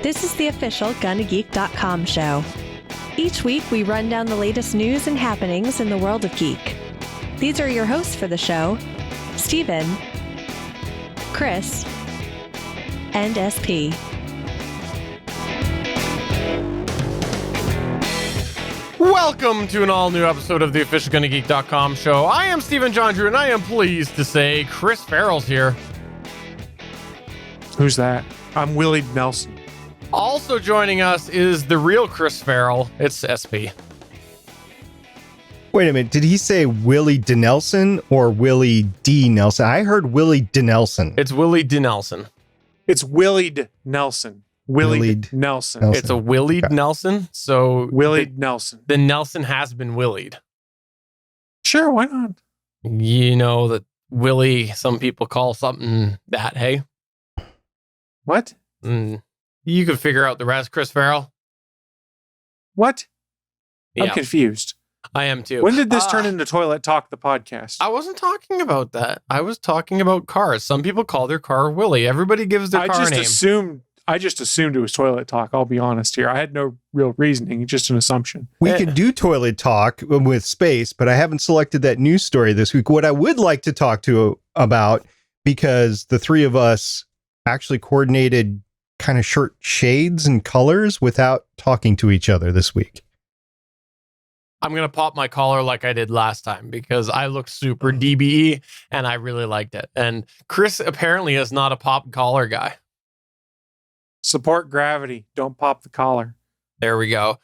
This is the official GonnaGeek.com show. Each week, we run down the latest news and happenings in the world of geek. These are your hosts for the show, Steven, Chris, and SP. Welcome to an all-new episode of the official GonnaGeek.com show. I am Steven John Drew, and I am pleased to say Chris Farrell's here. Who's that? I'm Willie Nelson. Also joining us is the real Chris Farrell. It's SP. Wait a minute. Did he say Willie D. Nelson or Willie D. Nelson? I heard Willie D. Nelson. It's Willie D. Nelson. It's Willied Nelson. Willied Nelson. It's a Willied Okay. Nelson. So Willied Nelson. the Nelson has been Willied. Sure, why not? You know that Willie, some people call something that, hey? What? You can figure out the rest, Chris Farrell. What? Yeah, I'm confused. I am too. When did this turn into Toilet Talk, the podcast? I wasn't talking about that. I was talking about cars. Some people call their car Willie. Everybody gives their car name. I just assumed it was Toilet Talk. I'll be honest here. I had no real reasoning, just an assumption. We can do toilet talk with space, but I haven't selected that news story this week. What I would like to talk to about, because the three of us actually coordinated kind of shirt shades and colors without talking to each other this week. I'm going to pop my collar like I did last time because I looked super DBE and I really liked it. And Chris apparently is not a pop collar guy. Support gravity. Don't pop the collar. There we go.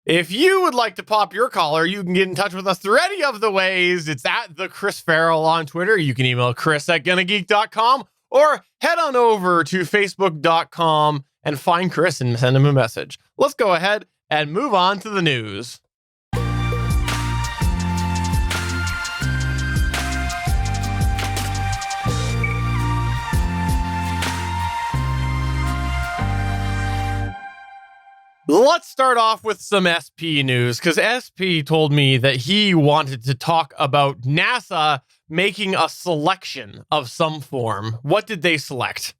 If you would like to pop your collar, you can get in touch with us through any of the ways. It's at the Chris Farrell on Twitter. You can email chris@GonnaGeek.com or head on over to facebook.com and find Chris and send him a message. Let's go ahead and move on to the news. Let's start off with some SP news, because SP told me that he wanted to talk about NASA making a selection of some form. What did they select?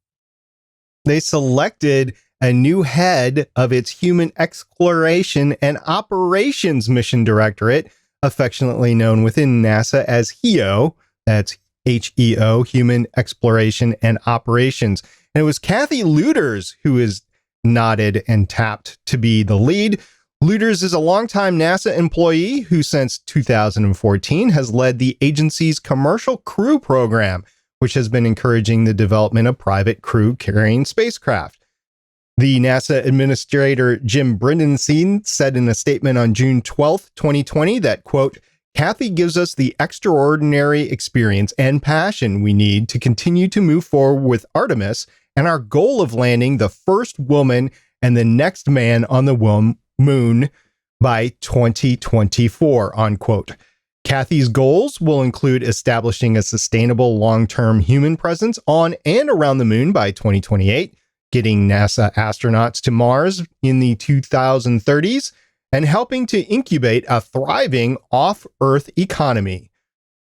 They selected a new head of its Human Exploration and Operations Mission Directorate, affectionately known within NASA as HEO. That's HEO, Human Exploration and Operations. And it was Kathy Leuders who is nodded and tapped to be the lead. Leuders is a longtime NASA employee who since 2014 has led the agency's Commercial Crew Program, which has been encouraging the development of private crew carrying spacecraft. The NASA Administrator Jim Bridenstine said in a statement on June 12th, 2020 that, quote, Kathy gives us the extraordinary experience and passion we need to continue to move forward with Artemis and our goal of landing the first woman and the next man on the moon by 2024, unquote. Kathy's goals will include establishing a sustainable long-term human presence on and around the moon by 2028, getting NASA astronauts to Mars in the 2030s, and helping to incubate a thriving off-Earth economy.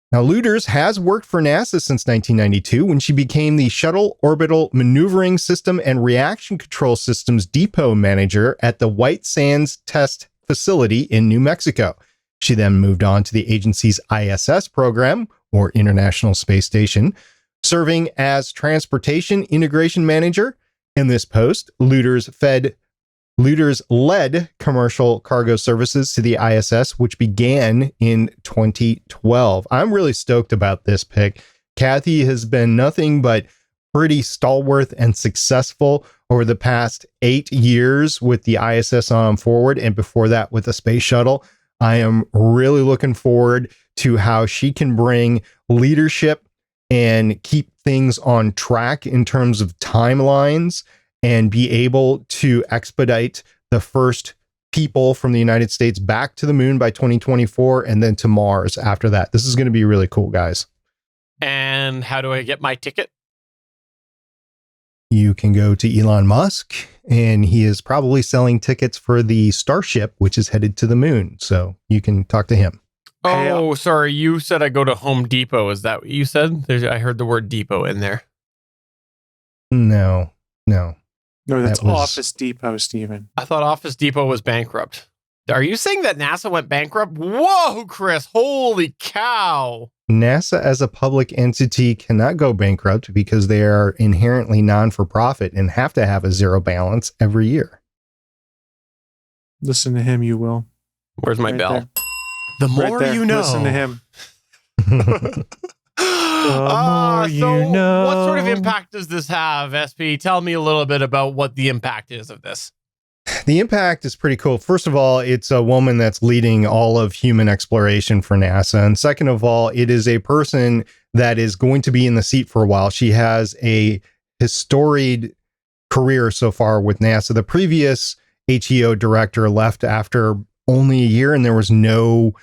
Now, Leuders has worked for NASA since 1992 when she became the Shuttle Orbital Maneuvering System and Reaction Control Systems Depot Manager at the White Sands Test Facility in New Mexico. She then moved on to the agency's ISS program, or International Space Station, serving as Transportation Integration Manager. In this post, Leuders led commercial cargo services to the ISS, which began in 2012. I'm really stoked about this pick. Kathy has been nothing but pretty stalwart and successful over the past 8 years with the ISS on forward, and before that with the space shuttle. I am really looking forward to how she can bring leadership and keep things on track in terms of timelines and be able to expedite the first people from the United States back to the moon by 2024 and then to Mars after that. This is going to be really cool, guys. And how do I get my ticket? You can go to Elon Musk, and he is probably selling tickets for the Starship, which is headed to the moon. So you can talk to him. Oh, sorry. You said I go to Home Depot. Is that what you said? I heard the word depot in there. No. No, that's That was- Office Depot, Steven. I thought Office Depot was bankrupt. Are you saying that NASA went bankrupt? Whoa, Chris. Holy cow. NASA as a public entity cannot go bankrupt because they are inherently non-for-profit and have to have a zero balance every year. Listen to him, you will. Where's my Right bell? there. The Right more there. you know. Listen to him. So you know. what sort of impact does this have, SP? Tell me a little bit about what the impact is of this. The impact is pretty cool. First of all, it's a woman that's leading all of human exploration for NASA. And second of all, it is a person that is going to be in the seat for a while. She has a historied career so far with NASA. The previous HEO director left after only a year, and there was no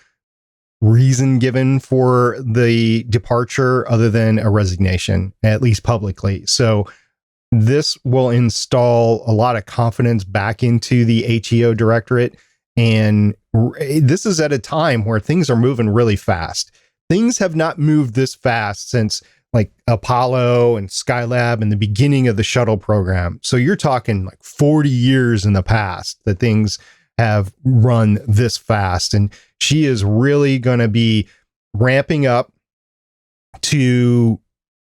reason given for the departure other than a resignation, at least publicly. So this will install a lot of confidence back into the HEO directorate. And this is at a time where things are moving really fast. Things have not moved this fast since like Apollo and Skylab and the beginning of the shuttle program. So you're talking like 40 years in the past that things have run this fast. And she is really going to be ramping up to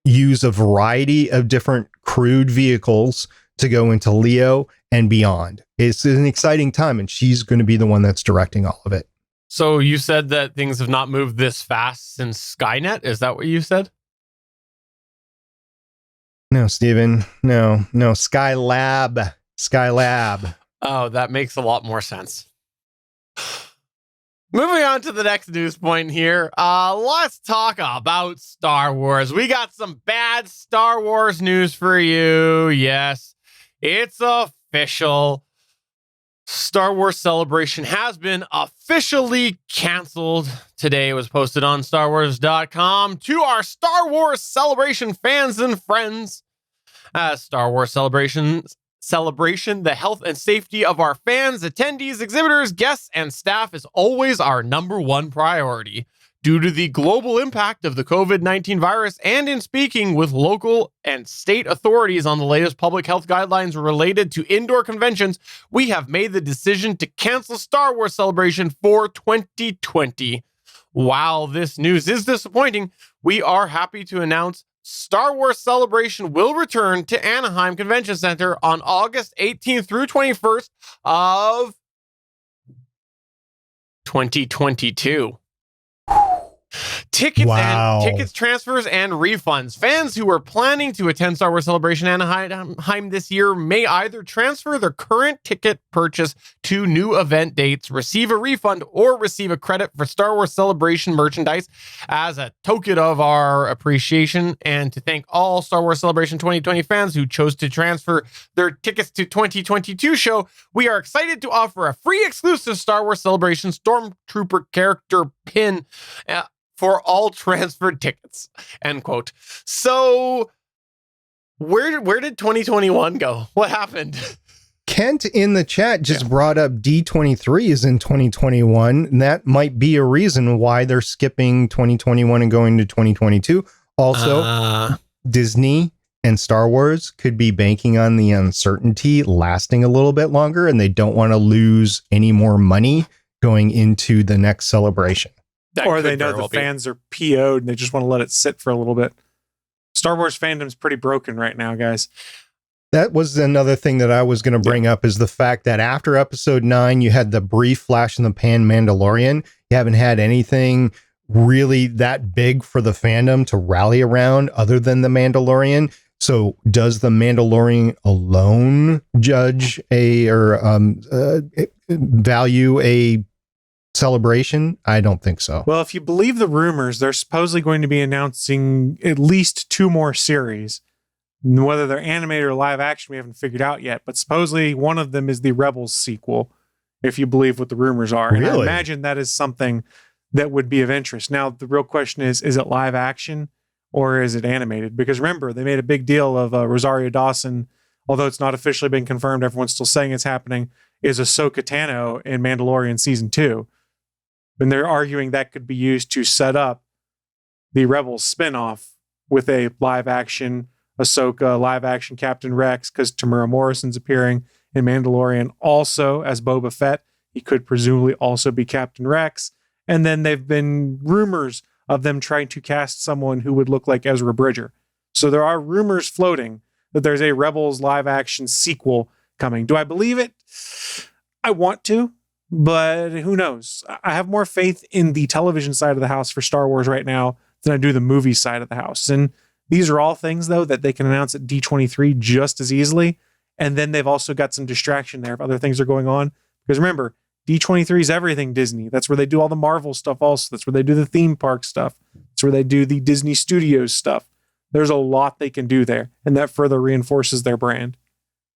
use a variety of different crewed vehicles to go into Leo and beyond. It's an exciting time, and she's going to be the one that's directing all of it. So you said that things have not moved this fast since Skynet. Is that what you said? No, Steven. No. Skylab. Oh, that makes a lot more sense. Moving on to the next news point here. Let's talk about Star Wars. We got some bad Star Wars news for you. Yes, it's official. Star Wars Celebration has been officially canceled. Today it was posted on StarWars.com to our Star Wars Celebration fans and friends. As Star Wars Celebration, the health and safety of our fans, attendees, exhibitors, guests, and staff is always our number one priority. Due to the global impact of the COVID-19 virus and in speaking with local and state authorities on the latest public health guidelines related to indoor conventions, we have made the decision to cancel Star Wars Celebration for 2020. While this news is disappointing, we are happy to announce Star Wars Celebration will return to Anaheim Convention Center on August 18th through 21st of 2022. Tickets, transfers, and refunds. Fans who are planning to attend Star Wars Celebration Anaheim this year may either transfer their current ticket purchase to new event dates, receive a refund, or receive a credit for Star Wars Celebration merchandise as a token of our appreciation, and to thank all Star Wars Celebration 2020 fans who chose to transfer their tickets to 2022 show. We are excited to offer a free exclusive Star Wars Celebration Stormtrooper character pin for all transferred tickets, end quote. So where did 2021 go? What happened? Kent in the chat just brought up D23 is in 2021. And that might be a reason why they're skipping 2021 and going to 2022. Also, Disney and Star Wars could be banking on the uncertainty lasting a little bit longer, and they don't want to lose any more money going into the next celebration. Or they know the fans are PO'd and they just want to let it sit for a little bit. Star Wars fandom's pretty broken right now, guys. That was another thing that I was going to bring up, is the fact that after episode 9, you had the brief flash in the pan Mandalorian. You haven't had anything really that big for the fandom to rally around other than the Mandalorian. So does the Mandalorian alone judge value a celebration? I don't think so. Well, if you believe the rumors, they're supposedly going to be announcing at least 2 more series. Whether they're animated or live action, we haven't figured out yet. But supposedly one of them is the Rebels sequel, if you believe what the rumors are. Really? And I imagine that is something that would be of interest. Now, the real question is it live action or is it animated? Because remember, they made a big deal of Rosario Dawson, although it's not officially been confirmed, everyone's still saying it's happening, is Ahsoka Tano in Mandalorian Season 2. And they're arguing that could be used to set up the Rebels spinoff with a live action Ahsoka, live action Captain Rex, because Tamura Morrison's appearing in Mandalorian also as Boba Fett. He could presumably also be Captain Rex. And then they've been rumors of them trying to cast someone who would look like Ezra Bridger. So there are rumors floating that there's a Rebels live action sequel coming. Do I believe it? I want to, but who knows? I have more faith in the television side of the house for Star Wars right now than I do the movie side of the house. And these are all things, though, that they can announce at D23 just as easily. And then they've also got some distraction there if other things are going on. Because remember, D23 is everything Disney. That's where they do all the Marvel stuff also. That's where they do the theme park stuff. That's where they do the Disney Studios stuff. There's a lot they can do there, and that further reinforces their brand.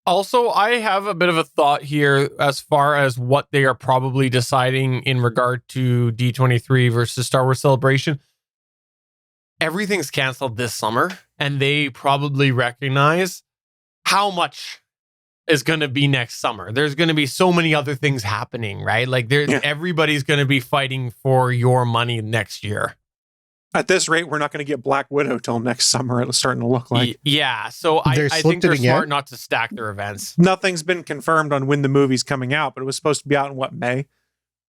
Also, I have a bit of a thought here as far as what they are probably deciding in regard to D23 versus Star Wars Celebration. Everything's canceled this summer, and they probably recognize how much is going to be next summer. There's going to be so many other things happening, right? Like everybody's going to be fighting for your money next year. At this rate, we're not going to get Black Widow till next summer. It's starting to look like. Yeah, so I think they're smart not to stack their events. Nothing's been confirmed on when the movie's coming out, but it was supposed to be out in what, May?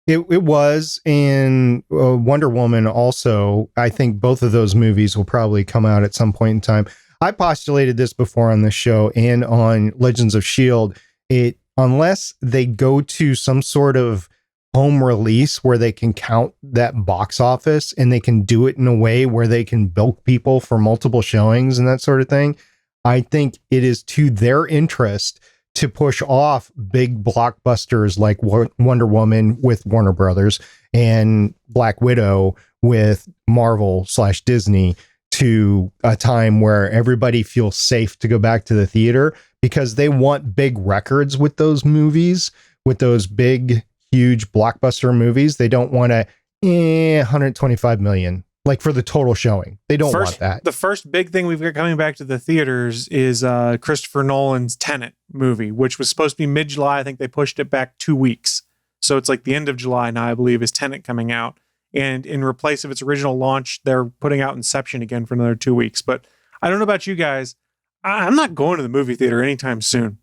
It was in Wonder Woman also. I think both of those movies will probably come out at some point in time. I postulated this before on this show and on Legends of S.H.I.E.L.D. Unless they go to some sort of home release where they can count that box office and they can do it in a way where they can bilk people for multiple showings and that sort of thing, I think it is to their interest to push off big blockbusters like Wonder Woman with Warner Brothers and Black Widow with Marvel/Disney to a time where everybody feels safe to go back to the theater, because they want big records with those movies, with those big huge blockbuster movies. They don't want to 125 million like for the total showing. They don't want that. The first big thing we've got coming back to the theaters is Christopher Nolan's Tenet movie, which was supposed to be mid-July. I think they pushed it back 2 weeks. So it's like the end of July now, I believe, is Tenet coming out. And in replace of its original launch, they're putting out Inception again for another 2 weeks. But I don't know about you guys. I'm not going to the movie theater anytime soon.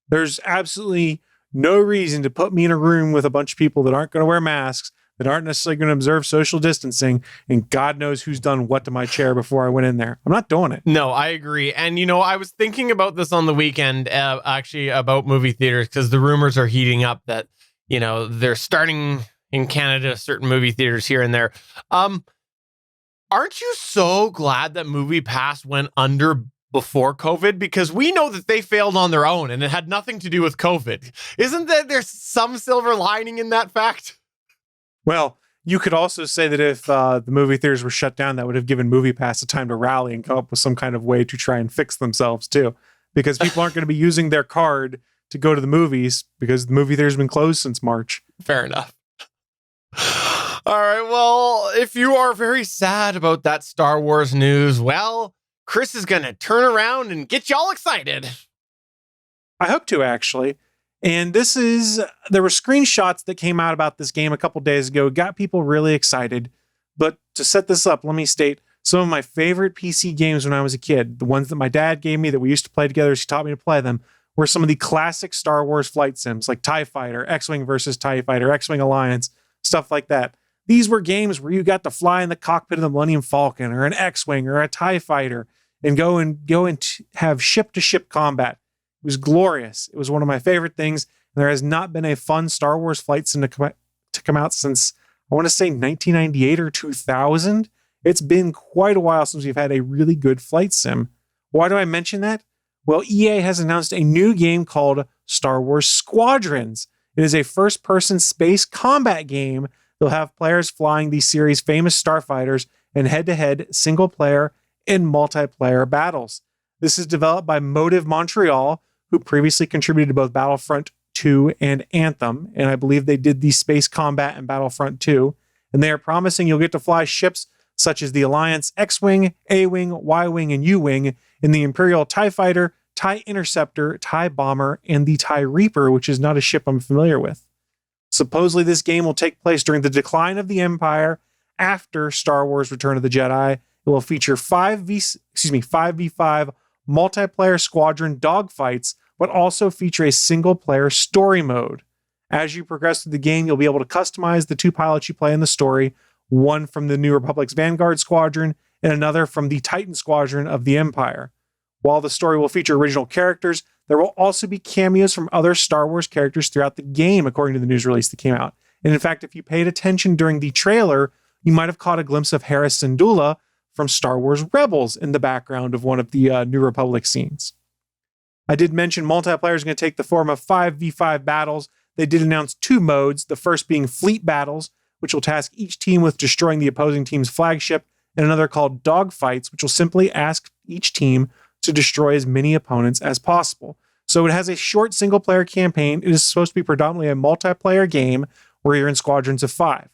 There's absolutely no reason to put me in a room with a bunch of people that aren't going to wear masks, that aren't necessarily going to observe social distancing, and God knows who's done what to my chair before I went in there. I'm not doing it. No, I agree. And, I was thinking about this on the weekend, actually, about movie theaters, because the rumors are heating up that, they're starting in Canada, certain movie theaters here and there. Aren't you so glad that MoviePass went under before COVID? Because we know that they failed on their own and it had nothing to do with COVID. Isn't there some silver lining in that fact? Well, you could also say that if the movie theaters were shut down, that would have given MoviePass a time to rally and come up with some kind of way to try and fix themselves too. Because people aren't going to be using their card to go to the movies because the movie theater's been closed since March. Fair enough. All right, well, if you are very sad about that Star Wars news, well, Chris is going to turn around and get y'all excited. I hope to, actually. And there were screenshots that came out about this game a couple days ago, got people really excited. But to set this up, let me state some of my favorite PC games when I was a kid, the ones that my dad gave me that we used to play together as he taught me to play them, were some of the classic Star Wars flight sims like TIE Fighter, X-Wing versus TIE Fighter, X-Wing Alliance, stuff like that. These were games where you got to fly in the cockpit of the Millennium Falcon or an X-Wing or a TIE Fighter and go and have ship-to-ship combat. It was glorious. It was one of my favorite things. And there has not been a fun Star Wars flight sim to come out since, I want to say, 1998 or 2000. It's been quite a while since we've had a really good flight sim. Why do I mention that? Well, EA has announced a new game called Star Wars Squadrons. It is a first-person space combat game. They'll have players flying the series' famous starfighters in head-to-head single-player and multiplayer battles. This is developed by Motive Montreal, who previously contributed to both Battlefront 2 and Anthem, and I believe they did the space combat in Battlefront 2. And they are promising you'll get to fly ships such as the Alliance X-Wing, A-Wing, Y-Wing, and U-Wing, in the Imperial TIE Fighter, TIE Interceptor, TIE Bomber, and the TIE Reaper, which is not a ship I'm familiar with. Supposedly this game will take place during the decline of the Empire after Star Wars Return of the Jedi. It will feature 5v5 multiplayer squadron dogfights, but also feature a single-player story mode. As you progress through the game, you'll be able to customize the 2 pilots you play in the story, one from the New Republic's Vanguard Squadron and another from the Titan Squadron of the Empire. While the story will feature original characters, there will also be cameos from other Star Wars characters throughout the game, according to the news release that came out. And in fact, if you paid attention during the trailer, you might have caught a glimpse of Hera Syndulla from Star Wars Rebels in the background of one of the New Republic scenes. I did mention multiplayer is going to take the form of 5v5 battles. They did announce 2 modes, the first being fleet battles, which will task each team with destroying the opposing team's flagship, and another called dogfights, which will simply ask each team to destroy as many opponents as possible. So it has a short single-player campaign. It is supposed to be predominantly a multiplayer game where you're in squadrons of 5.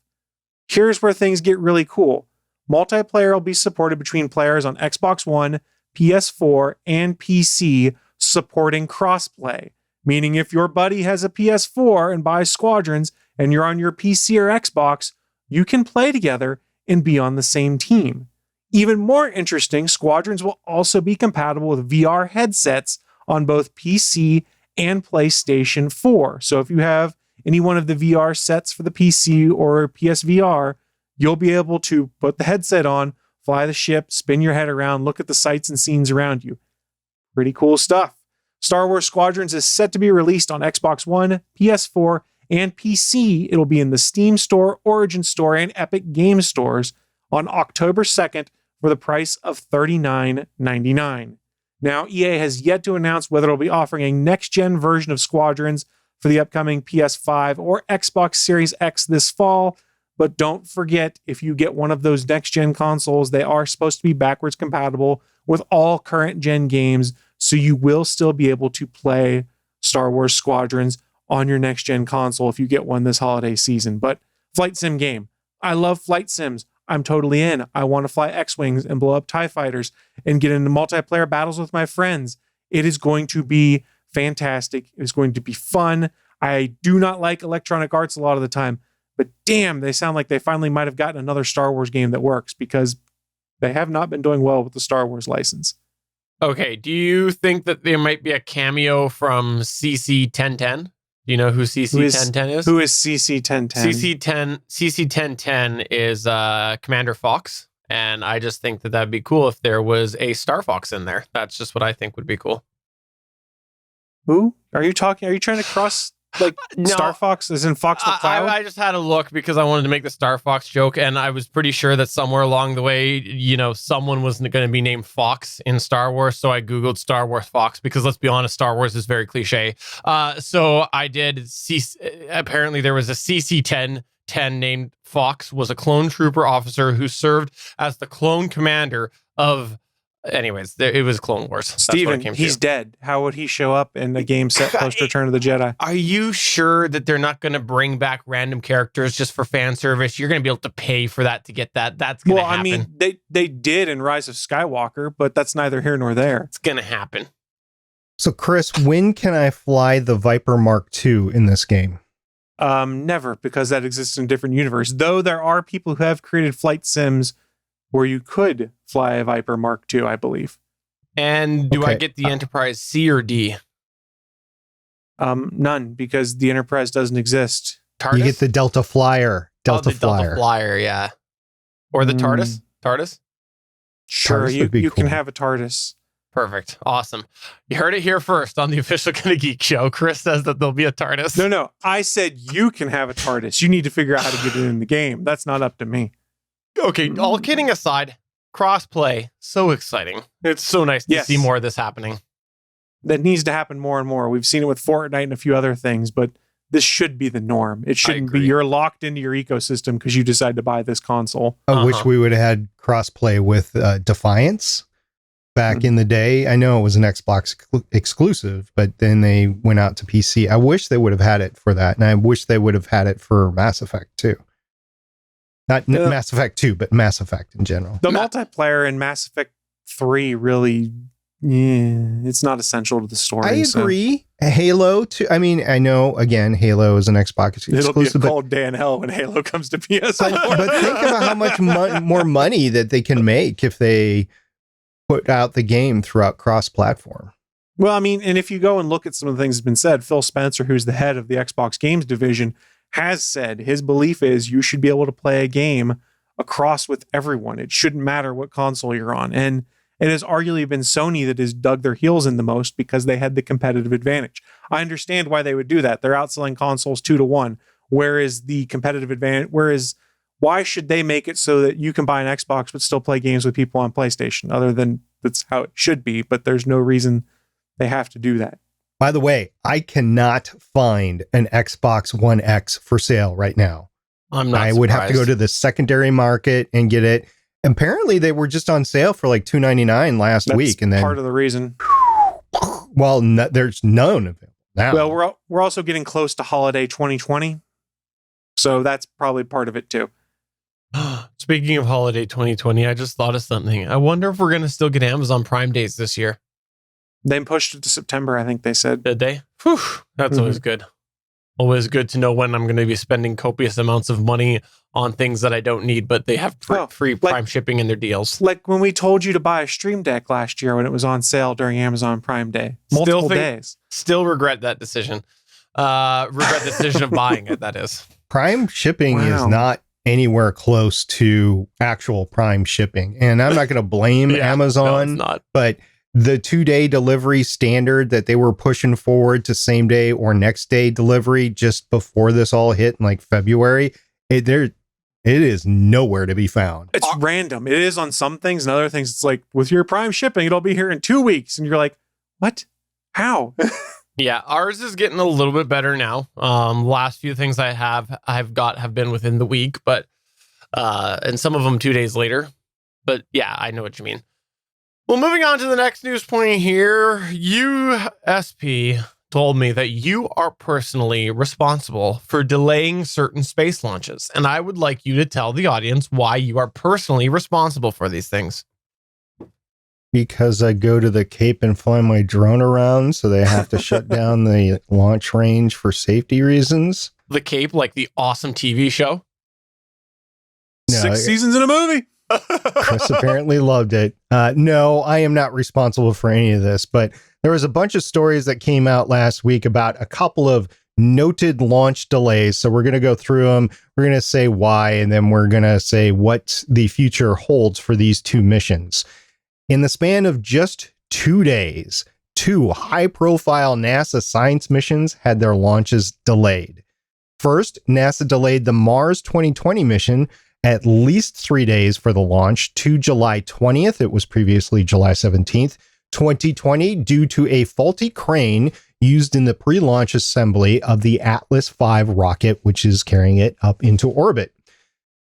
Here's where things get really cool. Multiplayer will be supported between players on Xbox One, PS4, and PC, supporting crossplay. Meaning if your buddy has a PS4 and buys Squadrons and you're on your PC or Xbox, you can play together and be on the same team. Even more interesting, Squadrons will also be compatible with VR headsets on both PC and PlayStation 4. So if you have any one of the VR sets for the PC or PSVR, you'll be able to put the headset on, fly the ship, spin your head around, look at the sights and scenes around you. Pretty cool stuff. Star Wars Squadrons is set to be released on Xbox One, PS4, and PC. It'll be in the Steam Store, Origin Store, and Epic Games stores on October 2nd for the price of $39.99. Now, EA has yet to announce whether it'll be offering a next-gen version of Squadrons for the upcoming PS5 or Xbox Series X this fall, but don't forget, if you get one of those next-gen consoles, they are supposed to be backwards compatible with all current-gen games, so you will still be able to play Star Wars Squadrons on your next-gen console if you get one this holiday season. But flight sim game. I love flight sims. I'm totally in. I want to fly X-Wings and blow up TIE fighters and get into multiplayer battles with my friends. It is going to be fantastic. It's going to be fun. I do not like Electronic Arts a lot of the time, but damn, they sound like they finally might have gotten another Star Wars game that works, because they have not been doing well with the Star Wars license. Okay, do you think that there might be a cameo from CC-1010? Do you know who CC-1010 is? Who is CC-1010? CC-1010 is Commander Fox, and I just think that that'd be cool if there was a Star Fox in there. That's just what I think would be cool. Who? Are you trying to cross like No. Star Fox as in Fox McCloud? I just had a look because I wanted to make the Star Fox joke, and I was pretty sure that somewhere along the way, someone was going to be named Fox in Star Wars. So I Googled Star Wars Fox, because let's be honest, Star Wars is very cliche. So I did see, apparently there was a CC-10 named Fox, was a clone trooper officer who served as the clone commander of... Anyways, it was Clone Wars. Steven, he's dead. How would he show up in a game set post Return of the Jedi? Are you sure that they're not going to bring back random characters just for fan service? You're going to be able to pay for that to get that. That's going to happen. Well, I mean, they did in Rise of Skywalker, but that's neither here nor there. It's going to happen. So, Chris, when can I fly the Viper Mark II in this game? Never, because that exists in a different universe. Though there are people who have created flight sims where you could fly a Viper Mark II, I believe. And do I get the Enterprise C or D? None, because the Enterprise doesn't exist. TARDIS? You get the Delta Flyer. Delta Flyer, yeah. Or the TARDIS? TARDIS? Sure, TARDIS you cool. can have a TARDIS. Perfect. Awesome. You heard it here first on the official Kinda Geek Show. Chris says that there'll be a TARDIS. No. I said you can have a TARDIS. You need to figure out how to get it in the game. That's not up to me. Okay, all kidding aside, crossplay, so exciting. It's so nice to see more of this happening. That needs to happen more and more. We've seen it with Fortnite and a few other things, but this should be the norm. It shouldn't be you're locked into your ecosystem because you decide to buy this console. I wish we would have had crossplay with Defiance back in the day. I know it was an Xbox exclusive, but then they went out to PC. I wish they would have had it for that, and I wish they would have had it for Mass Effect too. Not Mass Effect 2, but Mass Effect in general. The multiplayer in Mass Effect 3 really, it's not essential to the story. I agree. Halo 2, I mean, I know, again, Halo is an Xbox exclusive. It'll be a cold day in hell when Halo comes to PS4. But think about how much more money that they can make if they put out the game throughout cross-platform. Well, I mean, and if you go and look at some of the things that's been said, Phil Spencer, who's the head of the Xbox Games division, has said his belief is you should be able to play a game across with everyone. It shouldn't matter what console you're on. And it has arguably been Sony that has dug their heels in the most because they had the competitive advantage. I understand why they would do that. They're outselling consoles 2-1. Whereas the competitive advantage, why should they make it so that you can buy an Xbox but still play games with people on PlayStation? Other than that's how it should be, but there's no reason they have to do that. By the way, I cannot find an Xbox One X for sale right now. I would have to go to the secondary market and get it. Apparently, they were just on sale for like $2.99 last week, and then part of the reason. Well, there's none of it now. Well, we're also getting close to holiday 2020, so that's probably part of it too. Speaking of holiday 2020, I just thought of something. I wonder if we're going to still get Amazon Prime days this year. They pushed it to September, I think they said. Did they? Whew, that's always good. Always good to know when I'm going to be spending copious amounts of money on things that I don't need, but they have free Prime shipping in their deals. Like when we told you to buy a Stream Deck last year when it was on sale during Amazon Prime Day. Multiple days. Still regret that decision. Regret the decision of buying it, that is. Prime shipping is not anywhere close to actual Prime shipping. And I'm not going to blame Amazon, but the 2-day delivery standard that they were pushing forward to same day or next day delivery just before this all hit in like February, it is nowhere to be found. It's random. It is on some things and other things. It's like with your Prime shipping, it'll be here in 2 weeks. And you're like, what? How? Yeah, ours is getting a little bit better now. Last few things I've got have been within the week, but and some of them 2 days later. But yeah, I know what you mean. Well, moving on to the next news point here, USP told me that you are personally responsible for delaying certain space launches, and I would like you to tell the audience why you are personally responsible for these things. Because I go to the Cape and fly my drone around, so they have to shut down the launch range for safety reasons. The Cape, like the awesome TV show? No, 6 seasons in a movie. Chris apparently loved it. No, I am not responsible for any of this, but there was a bunch of stories that came out last week about a couple of noted launch delays. So we're going to go through them. We're going to say why, and then we're going to say what the future holds for these two missions. In the span of just 2 days, 2 high-profile NASA science missions had their launches delayed. First, NASA delayed the Mars 2020 mission at least 3 days for the launch to July 20th. It was previously July 17th, 2020, due to a faulty crane used in the pre-launch assembly of the Atlas V rocket, which is carrying it up into orbit.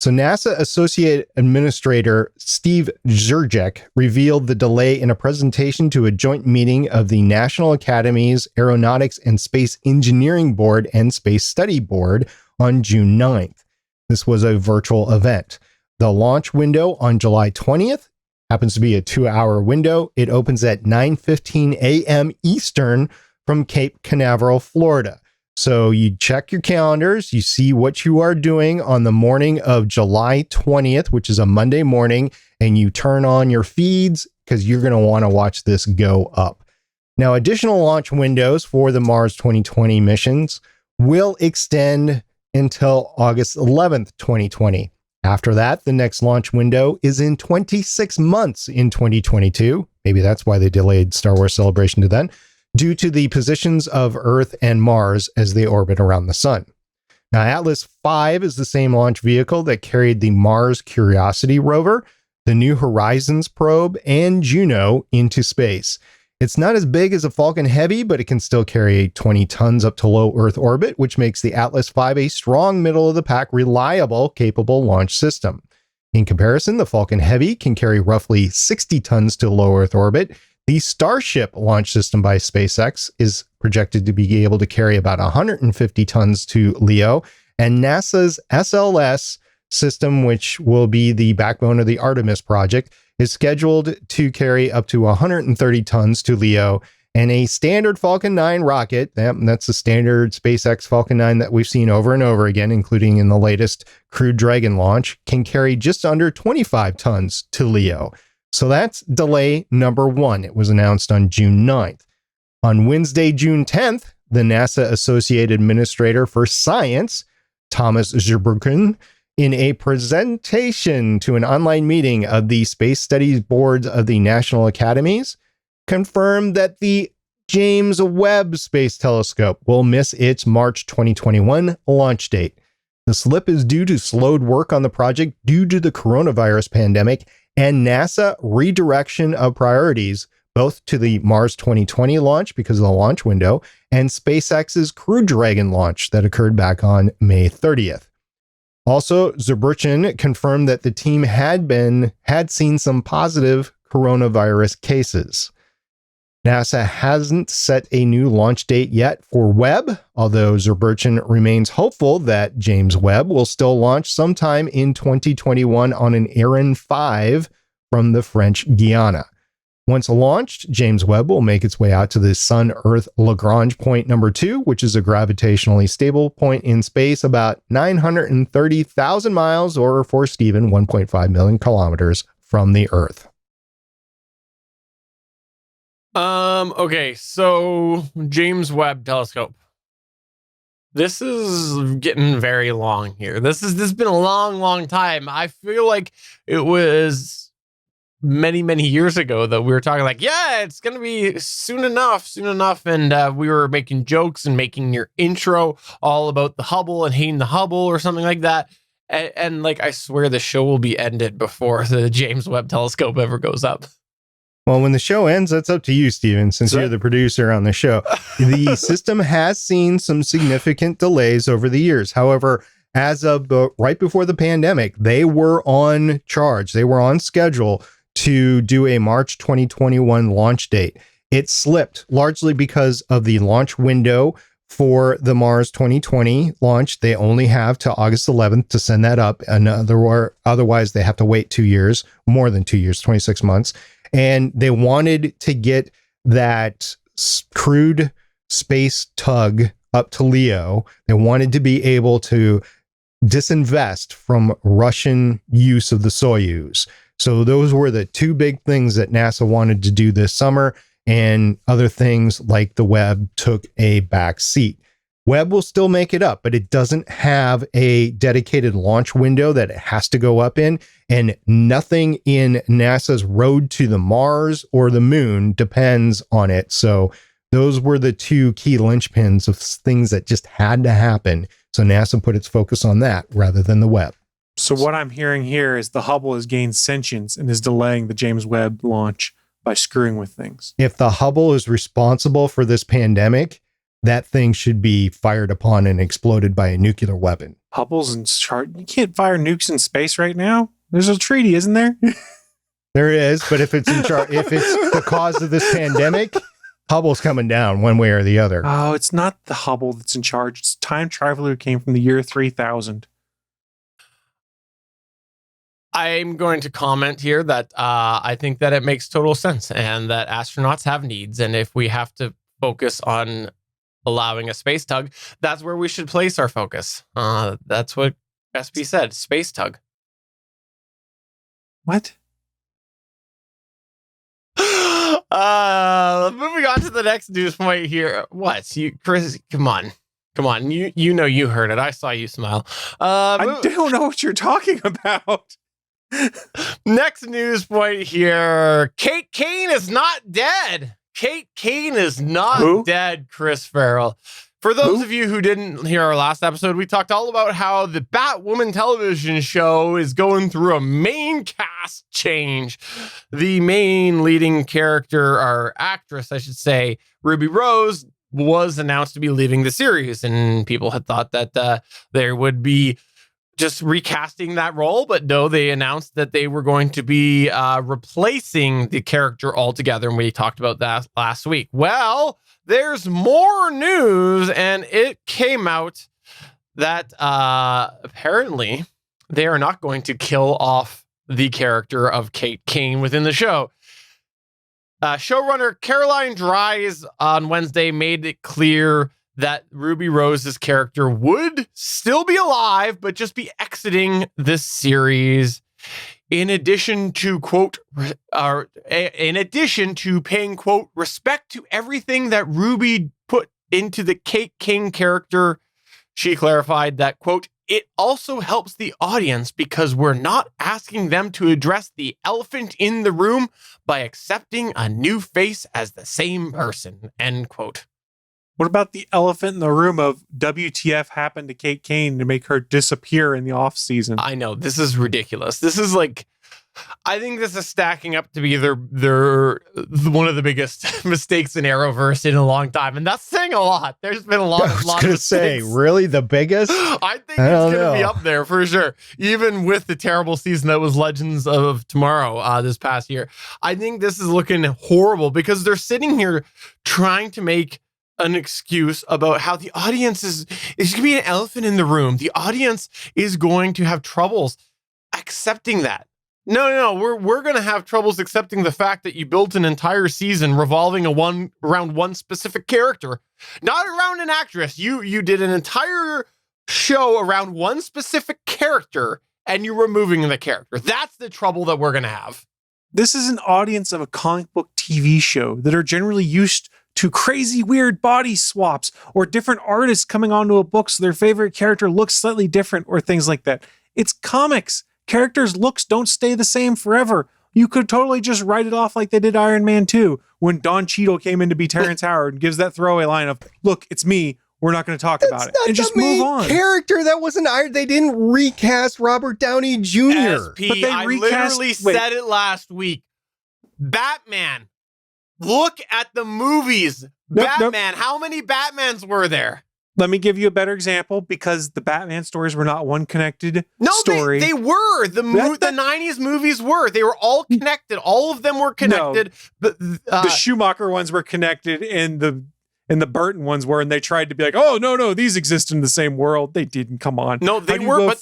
So NASA Associate Administrator Steve Zurjek revealed the delay in a presentation to a joint meeting of the National Academy's Aeronautics and Space Engineering Board and Space Study Board on June 9th. This was a virtual event. The launch window on July 20th happens to be a 2-hour window. It opens at 9:15 a.m. Eastern from Cape Canaveral, Florida. So you check your calendars, you see what you are doing on the morning of July 20th, which is a Monday morning, and you turn on your feeds because you're going to want to watch this go up. Now, additional launch windows for the Mars 2020 missions will extend until August 11th, 2020. After that, the next launch window is in 26 months in 2022. Maybe that's why they delayed Star Wars Celebration to then, due to the positions of Earth and Mars as they orbit around the sun. Now, Atlas V is the same launch vehicle that carried the Mars Curiosity rover, the New Horizons probe, and Juno into space. It's not as big as a Falcon Heavy, but it can still carry 20 tons up to low Earth orbit, which makes the Atlas V a strong middle-of-the-pack, reliable, capable launch system. In comparison, the Falcon Heavy can carry roughly 60 tons to low Earth orbit. The Starship launch system by SpaceX is projected to be able to carry about 150 tons to LEO, and NASA's SLS system, which will be the backbone of the Artemis project, is scheduled to carry up to 130 tons to LEO, and a standard Falcon 9 rocket, that's the standard SpaceX Falcon 9 that we've seen over and over again, including in the latest Crew Dragon launch, can carry just under 25 tons to LEO. So that's delay number one. It was announced on June 9th. On Wednesday, June 10th, the NASA Associate Administrator for Science, Thomas Zurbuchen, in a presentation to an online meeting of the Space Studies Boards of the National Academies, confirmed that the James Webb Space Telescope will miss its March 2021 launch date. The slip is due to slowed work on the project due to the coronavirus pandemic and NASA redirection of priorities, both to the Mars 2020 launch because of the launch window and SpaceX's Crew Dragon launch that occurred back on May 30th. Also, Zurbuchen confirmed that the team had seen some positive coronavirus cases. NASA hasn't set a new launch date yet for Webb, although Zurbuchen remains hopeful that James Webb will still launch sometime in 2021 on an Ariane 5 from the French Guiana. Once launched, James Webb will make its way out to the Sun-Earth Lagrange point number 2, which is a gravitationally stable point in space about 930,000 miles, or for Stephen, 1.5 million kilometers from the Earth. Okay, so James Webb Telescope. This is getting very long here. This has been a long time. I feel like it was many years ago that we were talking like, yeah, it's gonna be soon enough, and we were making jokes and making your intro all about the Hubble and hating the Hubble or something like that. And like, I swear the show will be ended before the James Webb Telescope ever goes up. Well, when the show ends, that's up to you, Steven, since you're the producer on the show. The system has seen some significant delays over the years. However, as of right before the pandemic, they were on charge. They were on schedule to do a March 2021 launch date. It slipped largely because of the launch window for the Mars 2020 launch. They only have to August 11th to send that up. And otherwise, they have to wait 2 years, more than 2 years, 26 months. And they wanted to get that crewed space tug up to Leo. They wanted to be able to disinvest from Russian use of the Soyuz. So those were the two big things that NASA wanted to do this summer, and other things like the Webb took a back seat. Webb will still make it up, but it doesn't have a dedicated launch window that it has to go up in, and nothing in NASA's road to the Mars or the moon depends on it. So those were the two key linchpins of things that just had to happen. So NASA put its focus on that rather than the Webb. So what I'm hearing here is the Hubble has gained sentience and is delaying the James Webb launch by screwing with things. If the Hubble is responsible for this pandemic, that thing should be fired upon and exploded by a nuclear weapon. Hubble's in charge. You can't fire nukes in space right now. There's a treaty, isn't there? There is, but if it's in charge, if it's the cause of this pandemic, Hubble's coming down one way or the other. Oh, it's not the Hubble that's in charge. It's a time traveler who came from the year 3000. I'm going to comment here that I think that it makes total sense, and that astronauts have needs, and if we have to focus on allowing a space tug, that's where we should place our focus. That's what SB said, space tug. What? Moving on to the next news point here. What? Chris, come on. You know you heard it. I saw you smile. I don't know what you're talking about. Next news point here. Kane is not dead. Kane is not dead, Chris Farrell. For those of you who didn't hear our last episode, we talked all about how the Batwoman television show is going through a main cast change. The main leading character, or actress, I should say, Ruby Rose, was announced to be leaving the series, and people had thought that there would be just recasting that role, but no, they announced that they were going to be replacing the character altogether, and we talked about that last week. Well, there's more news, and it came out that apparently they are not going to kill off the character of Kane within the show. Showrunner Caroline Dries on Wednesday made it clear that Ruby Rose's character would still be alive, but just be exiting this series in addition to paying, quote, respect to everything that Ruby put into the Kate King character, she clarified that, quote, it also helps the audience because we're not asking them to address the elephant in the room by accepting a new face as the same person, end quote. What about the elephant in the room of WTF happened to Kate Kane to make her disappear in the off season? I know, this is ridiculous. This is like, I think this is stacking up to be their one of the biggest mistakes in Arrowverse in a long time, and that's saying a lot. There's been a lot of I was going to say, really, the biggest? I think it's going to be up there for sure, even with the terrible season that was Legends of Tomorrow this past year. I think this is looking horrible because they're sitting here trying to make an excuse about how the audience is going to be an elephant in the room. The audience is going to have troubles accepting that. No, we're going to have troubles accepting the fact that you built an entire season revolving around one specific character, not around an actress. You did an entire show around one specific character and you're removing the character. That's the trouble that we're going to have. This is an audience of a comic book TV show that are generally used to crazy, weird body swaps or different artists coming onto a book so their favorite character looks slightly different or things like that. It's comics. Characters' looks don't stay the same forever. You could totally just write it off like they did Iron Man 2 when Don Cheadle came in to be Terrence Howard and gives that throwaway line of, look, it's me. We're not going to talk about it. And just move on. Character that wasn't Iron. They didn't recast Robert Downey Jr. SP, I literally said it last week. Batman. Look at the movies. Batman. How many Batmans were there? Let me give you a better example because the Batman stories were not one connected story. They were. The 90s movies were. They were all connected. All of them were connected. No, the Schumacher ones were connected and the Burton ones were, and they tried to be like, oh, no, these exist in the same world. They didn't. Come on. No, they were, but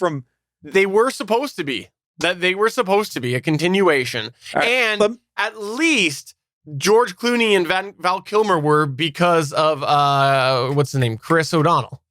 they were supposed to be. That they were supposed to be a continuation. Right, and at least George Clooney and Val Kilmer were because of what's the name? Chris O'Donnell.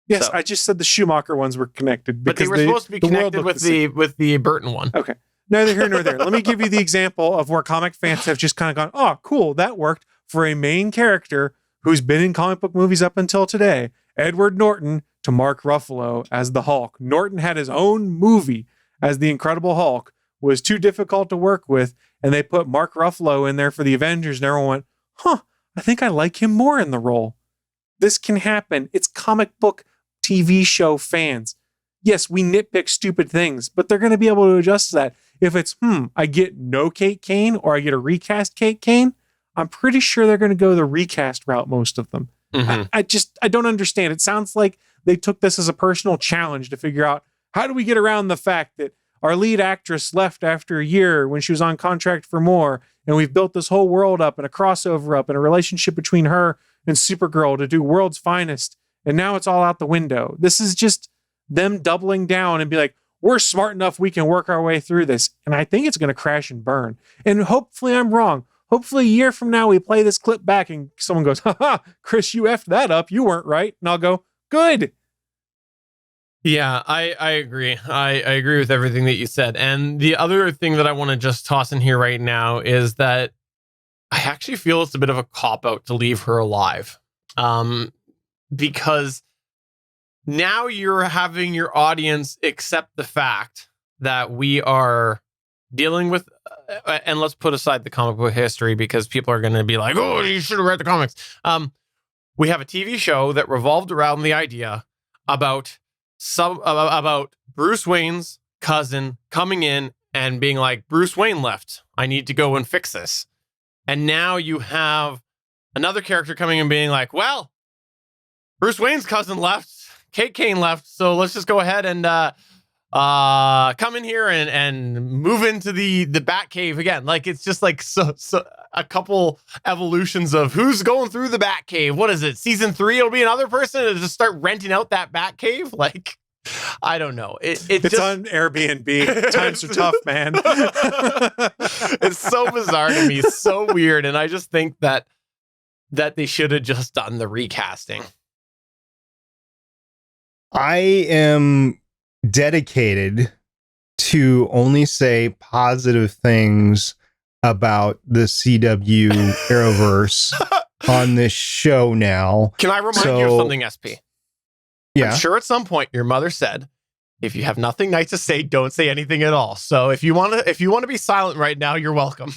Yes, so. I just said the Schumacher ones were connected, but they were supposed to be connected with the Burton one. Okay, neither here nor there. Let me give you the example of where comic fans have just kind of gone, "Oh, cool, that worked for a main character who's been in comic book movies up until today." Edward Norton to Mark Ruffalo as the Hulk. Norton had his own movie as the Incredible Hulk. Was too difficult to work with, and they put Mark Ruffalo in there for the Avengers, and everyone went, I think I like him more in the role. This can happen. It's comic book TV show fans. Yes, we nitpick stupid things, but they're going to be able to adjust to that. If it's, I get no Kate Kane, or I get a recast Kate Kane, I'm pretty sure they're going to go the recast route, most of them. Mm-hmm. I don't understand. It sounds like they took this as a personal challenge to figure out, how do we get around the fact that our lead actress left after a year when she was on contract for more, and we've built this whole world up and a crossover up and a relationship between her and Supergirl to do World's Finest, and now it's all out the window. This is just them doubling down and be like, we're smart enough, we can work our way through this. And I think it's going to crash and burn. And hopefully I'm wrong. Hopefully a year from now we play this clip back and someone goes, Chris, you effed that up. You weren't right. And I'll go, good. Yeah, I agree. I agree with everything that you said. And the other thing that I want to just toss in here right now is that I actually feel it's a bit of a cop-out to leave her alive. Because now you're having your audience accept the fact that we are dealing with, and let's put aside the comic book history because people are going to be like, oh, you should have read the comics. We have a TV show that revolved around the idea about Bruce Wayne's cousin coming in and being like, Bruce Wayne left. I need to go and fix this. And now you have another character coming and being like, well, Bruce Wayne's cousin left. Kate Kane left. So let's just go ahead and come in here and move into the Batcave again. Like, it's just like so a couple evolutions of who's going through the Batcave. What is it? Season 3, it'll be another person to just start renting out that Batcave. Like, I don't know. It's just on Airbnb. Times are tough, man. It's so bizarre to me. So weird. And I just think that they should have just done the recasting. I am dedicated to only say positive things about the CW Arrowverse on this show now. Can I remind you of something, SP? Yeah. I'm sure at some point your mother said, if you have nothing nice to say, don't say anything at all. So if you want to be silent right now, you're welcome.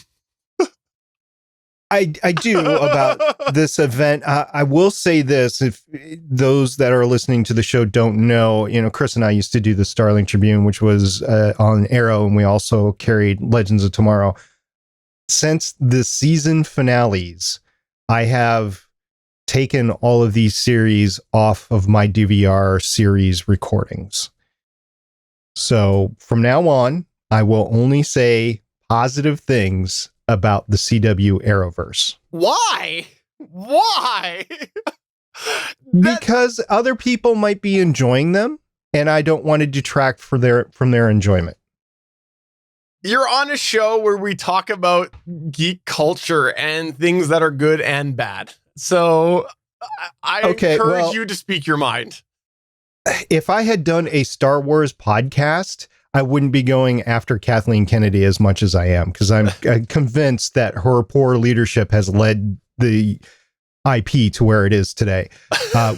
I do about this event. I will say this, if those that are listening to the show don't know, Chris and I used to do the Starling Tribune, which was on Arrow, and we also carried Legends of Tomorrow. Since the season finales, I have taken all of these series off of my DVR series recordings. So from now on, I will only say positive things about the CW Arrowverse. Why? Because other people might be enjoying them, and I don't want to detract from their enjoyment. You're on a show where we talk about geek culture and things that are good and bad. So I encourage you to speak your mind. If I had done a Star Wars podcast, I wouldn't be going after Kathleen Kennedy as much as I am, because I'm convinced that her poor leadership has led the IP to where it is today.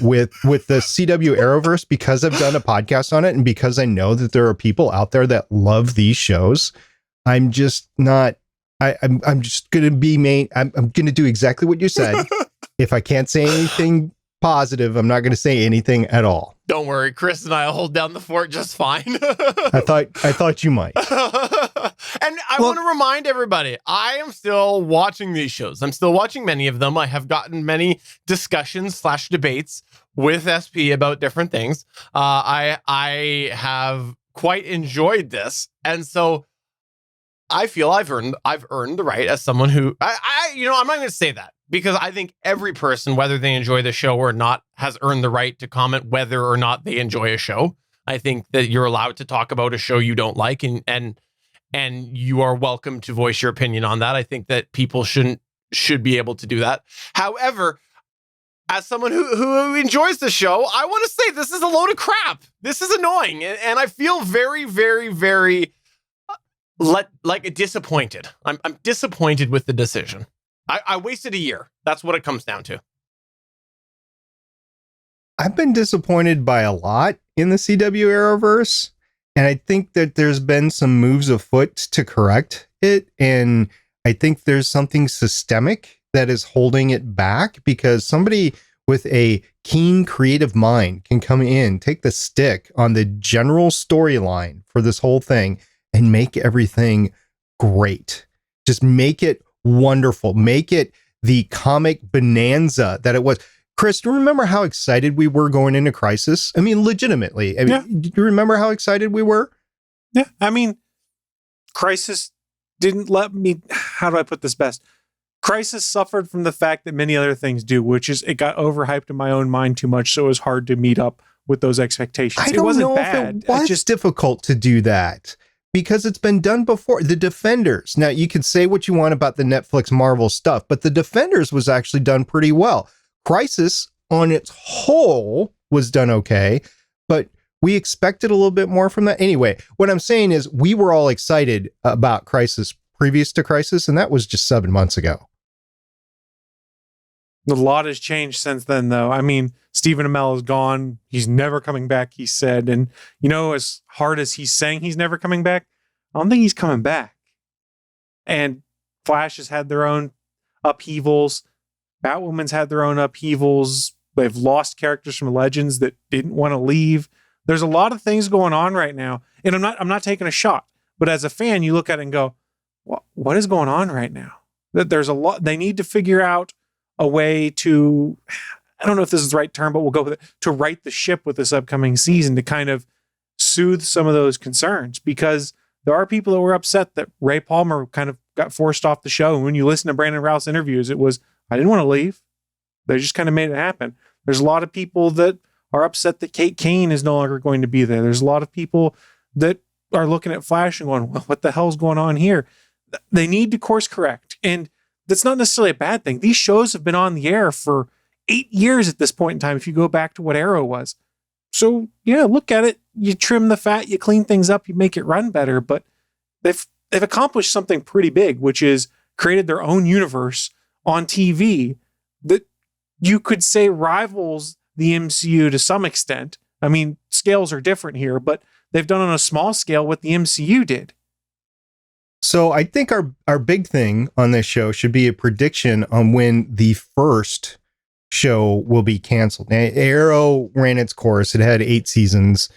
With the CW Arrowverse, because I've done a podcast on it, and because I know that there are people out there that love these shows, I'm just not. I'm just gonna be I'm gonna do exactly what you said. If I can't say anything positive, I'm not going to say anything at all. Don't worry, Chris and I'll hold down the fort just fine. I thought you might. And I want to remind everybody, I am still watching these shows. I'm still watching many of them. I have gotten many discussions / debates with SP about different things. I have quite enjoyed this, and so I feel I've earned the right as someone who I'm not going to say that, because I think every person, whether they enjoy the show or not, has earned the right to comment whether or not they enjoy a show. I think that you're allowed to talk about a show you don't like, and you are welcome to voice your opinion on that. I think that people should be able to do that. However, as someone who enjoys the show, I want to say this is a load of crap. This is annoying, and I feel very, very, very disappointed. I'm disappointed with the decision. I wasted a year. That's what it comes down to. I've been disappointed by a lot in the CW Arrowverse, and I think that there's been some moves afoot to correct it, and I think there's something systemic that is holding it back, because somebody with a keen creative mind can come in, take the stick on the general storyline for this whole thing, and make everything great. Just make it wonderful. Make it the comic bonanza that it was. Chris, do you remember how excited we were going into Crisis? I mean, legitimately. I mean, do you remember how excited we were? Yeah. I mean, Crisis didn't let me, how do I put this best? Crisis suffered from the fact that many other things do, which is it got overhyped in my own mind too much, so it was hard to meet up with those expectations. I don't know bad. if it was just difficult to do that, because it's been done before. The Defenders. Now, you can say what you want about the Netflix Marvel stuff, but The Defenders was actually done pretty well. Crisis, on its whole, was done okay, but we expected a little bit more from that. Anyway, what I'm saying is we were all excited about Crisis previous to Crisis, and that was just 7 months ago. A lot has changed since then, though. I mean, Stephen Amell is gone. He's never coming back, he said. And, as hard as he's saying he's never coming back, I don't think he's coming back. And Flash has had their own upheavals. Batwoman's had their own upheavals. They've lost characters from Legends that didn't want to leave. There's a lot of things going on right now. And I'm not taking a shot. But as a fan, you look at it and go, what is going on right now? That there's a lot. They need to figure out a way to, I don't know if this is the right term, but we'll go with it, to right the ship with this upcoming season, to kind of soothe some of those concerns, because there are people that were upset that Ray Palmer kind of got forced off the show. And when you listen to Brandon Routh's interviews, it was, I didn't want to leave. They just kind of made it happen. There's a lot of people that are upset that Kane is no longer going to be there. There's a lot of people that are looking at Flash and going, well, what the hell's going on here? They need to course correct. And that's not necessarily a bad thing. These shows have been on the air for 8 years at this point in time. If you go back to what Arrow was, So yeah, look at it. You trim the fat, you clean things up, you make it run better. But they've accomplished something pretty big, which is created their own universe on TV that you could say rivals the MCU to some extent. I mean, scales are different here, but they've done on a small scale what the MCU did. So I think our big thing on this show should be a prediction on when the first show will be canceled. Now, Arrow ran its course. It had 8 seasons.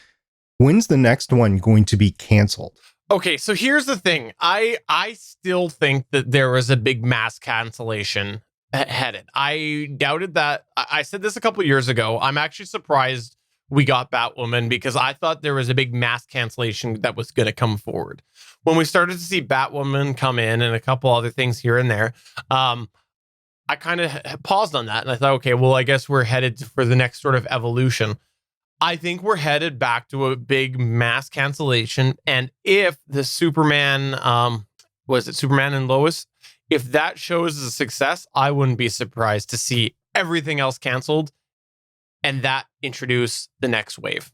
When's the next one going to be canceled? Okay, so here's the thing. I still think that there was a big mass cancellation headed. I doubted that. I said this a couple years ago. I'm actually surprised we got Batwoman because I thought there was a big mass cancellation that was going to come forward. When we started to see Batwoman come in and a couple other things here and there, I kind of paused on that and I thought, okay, well, I guess we're headed for the next sort of evolution. I think we're headed back to a big mass cancellation. And if the Superman, was it Superman and Lois? If that show is a success, I wouldn't be surprised to see everything else canceled and that introduce the next wave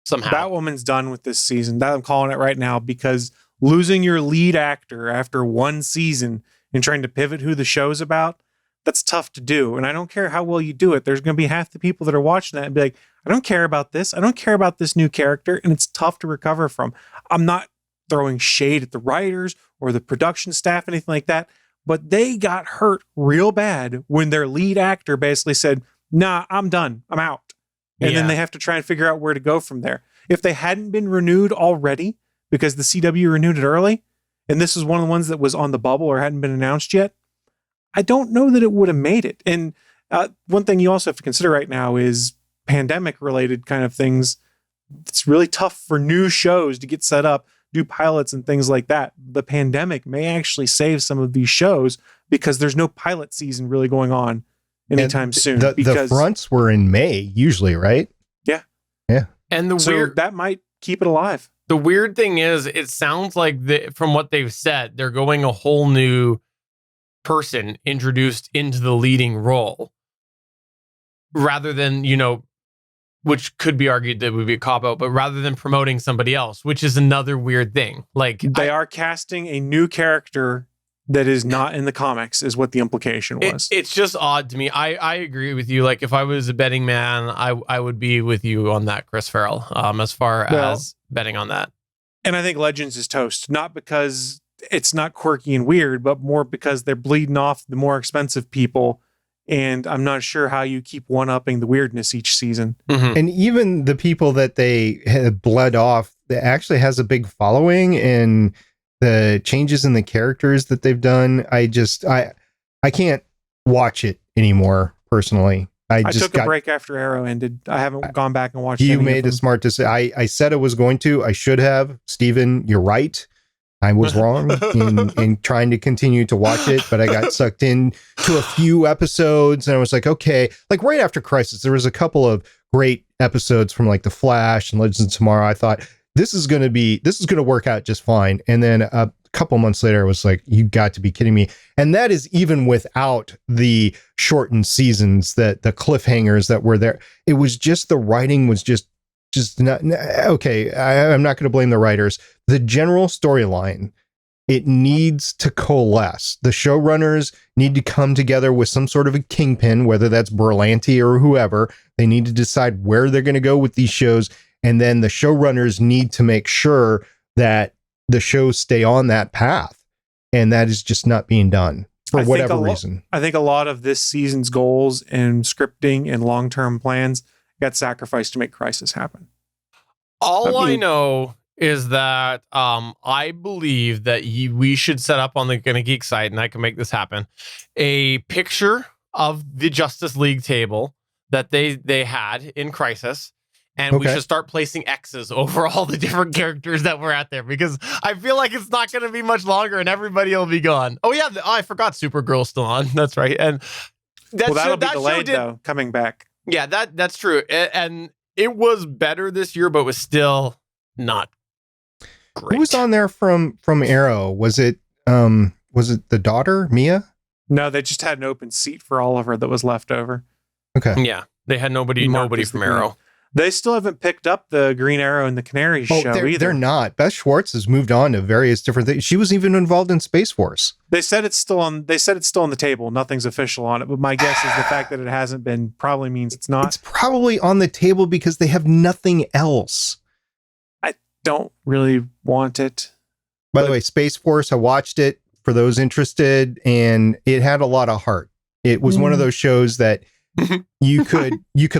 somehow. Batwoman's done with this season. That I'm calling it right now, because losing your lead actor after one season and trying to pivot who the show's about, that's tough to do. And I don't care how well you do it. There's going to be half the people that are watching that and be like, I don't care about this. I don't care about this new character. And it's tough to recover from. I'm not throwing shade at the writers or the production staff, anything like that. But they got hurt real bad when their lead actor basically said, nah, I'm done. I'm out. And then they have to try and figure out where to go from there. If they hadn't been renewed already, because the CW renewed it early, and this is one of the ones that was on the bubble or hadn't been announced yet, I don't know that it would have made it. And one thing you also have to consider right now is pandemic-related kind of things. It's really tough for new shows to get set up, do pilots and things like that. The pandemic may actually save some of these shows because there's no pilot season really going on anytime soon. The fronts were in May, usually, right? Yeah. Yeah. And that might keep it alive. The weird thing is, it sounds like from what they've said, they're going a whole new person introduced into the leading role rather than, which could be argued that would be a cop-out, but rather than promoting somebody else, which is another weird thing. Like, they are casting a new character that is not in the comics, is what the implication was. It's just odd to me. I agree with you. Like, if I was a betting man, I would be with you on that, Chris Farrell, as far as betting on that. And I think Legends is toast, not because it's not quirky and weird, but more because they're bleeding off the more expensive people. And I'm not sure how you keep one-upping the weirdness each season. Mm-hmm. And even the people that they had bled off, that actually has a big following, and the changes in the characters that they've done, I can't watch it anymore personally. I took a break after Arrow ended. I haven't gone back and watched it. You made a smart decision. I said I was going to. I should have. Steven, you're right. I was wrong in trying to continue to watch it, but I got sucked in to a few episodes and I was like, okay, like right after Crisis, there was a couple of great episodes from like The Flash and Legends of Tomorrow. I thought this is going to work out just fine. And then a couple months later, I was like, you got to be kidding me. And that is even without the shortened seasons, that the cliffhangers that were there. It was just, the writing was just not okay. I'm not going to blame the writers. The general storyline, it needs to coalesce. The showrunners need to come together with some sort of a kingpin, whether that's Berlanti or whoever. They need to decide where they're going to go with these shows. And then the showrunners need to make sure that the shows stay on that path. And that is just not being done for whatever reason. I think a lot of this season's goals and scripting and long-term plans got sacrificed to make Crisis happen. I know is that I believe that we should set up on the Gonna Geek site, and I can make this happen, a picture of the Justice League table that they had in Crisis, and we should start placing X's over all the different characters that were out there, because I feel like it's not going to be much longer and everybody will be gone. Oh yeah, I forgot Supergirl's still on. That's right. And that'll be delayed though, coming back. Yeah, that's true. And it was better this year, but was still not great. Who was on there from Arrow? Was it the daughter, Mia? No, they just had an open seat for Oliver that was left over. Okay. Yeah, they had nobody from Arrow. They still haven't picked up the Green Arrow and the Canary show either. They're not. Beth Schwartz has moved on to various different things. She was even involved in Space Force. They said it's still on the table. Nothing's official on it, but my guess is the fact that it hasn't been probably means it's not. It's probably on the table because they have nothing else. I don't really want it. By the way, Space Force, I watched it for those interested, and it had a lot of heart. It was one of those shows that you could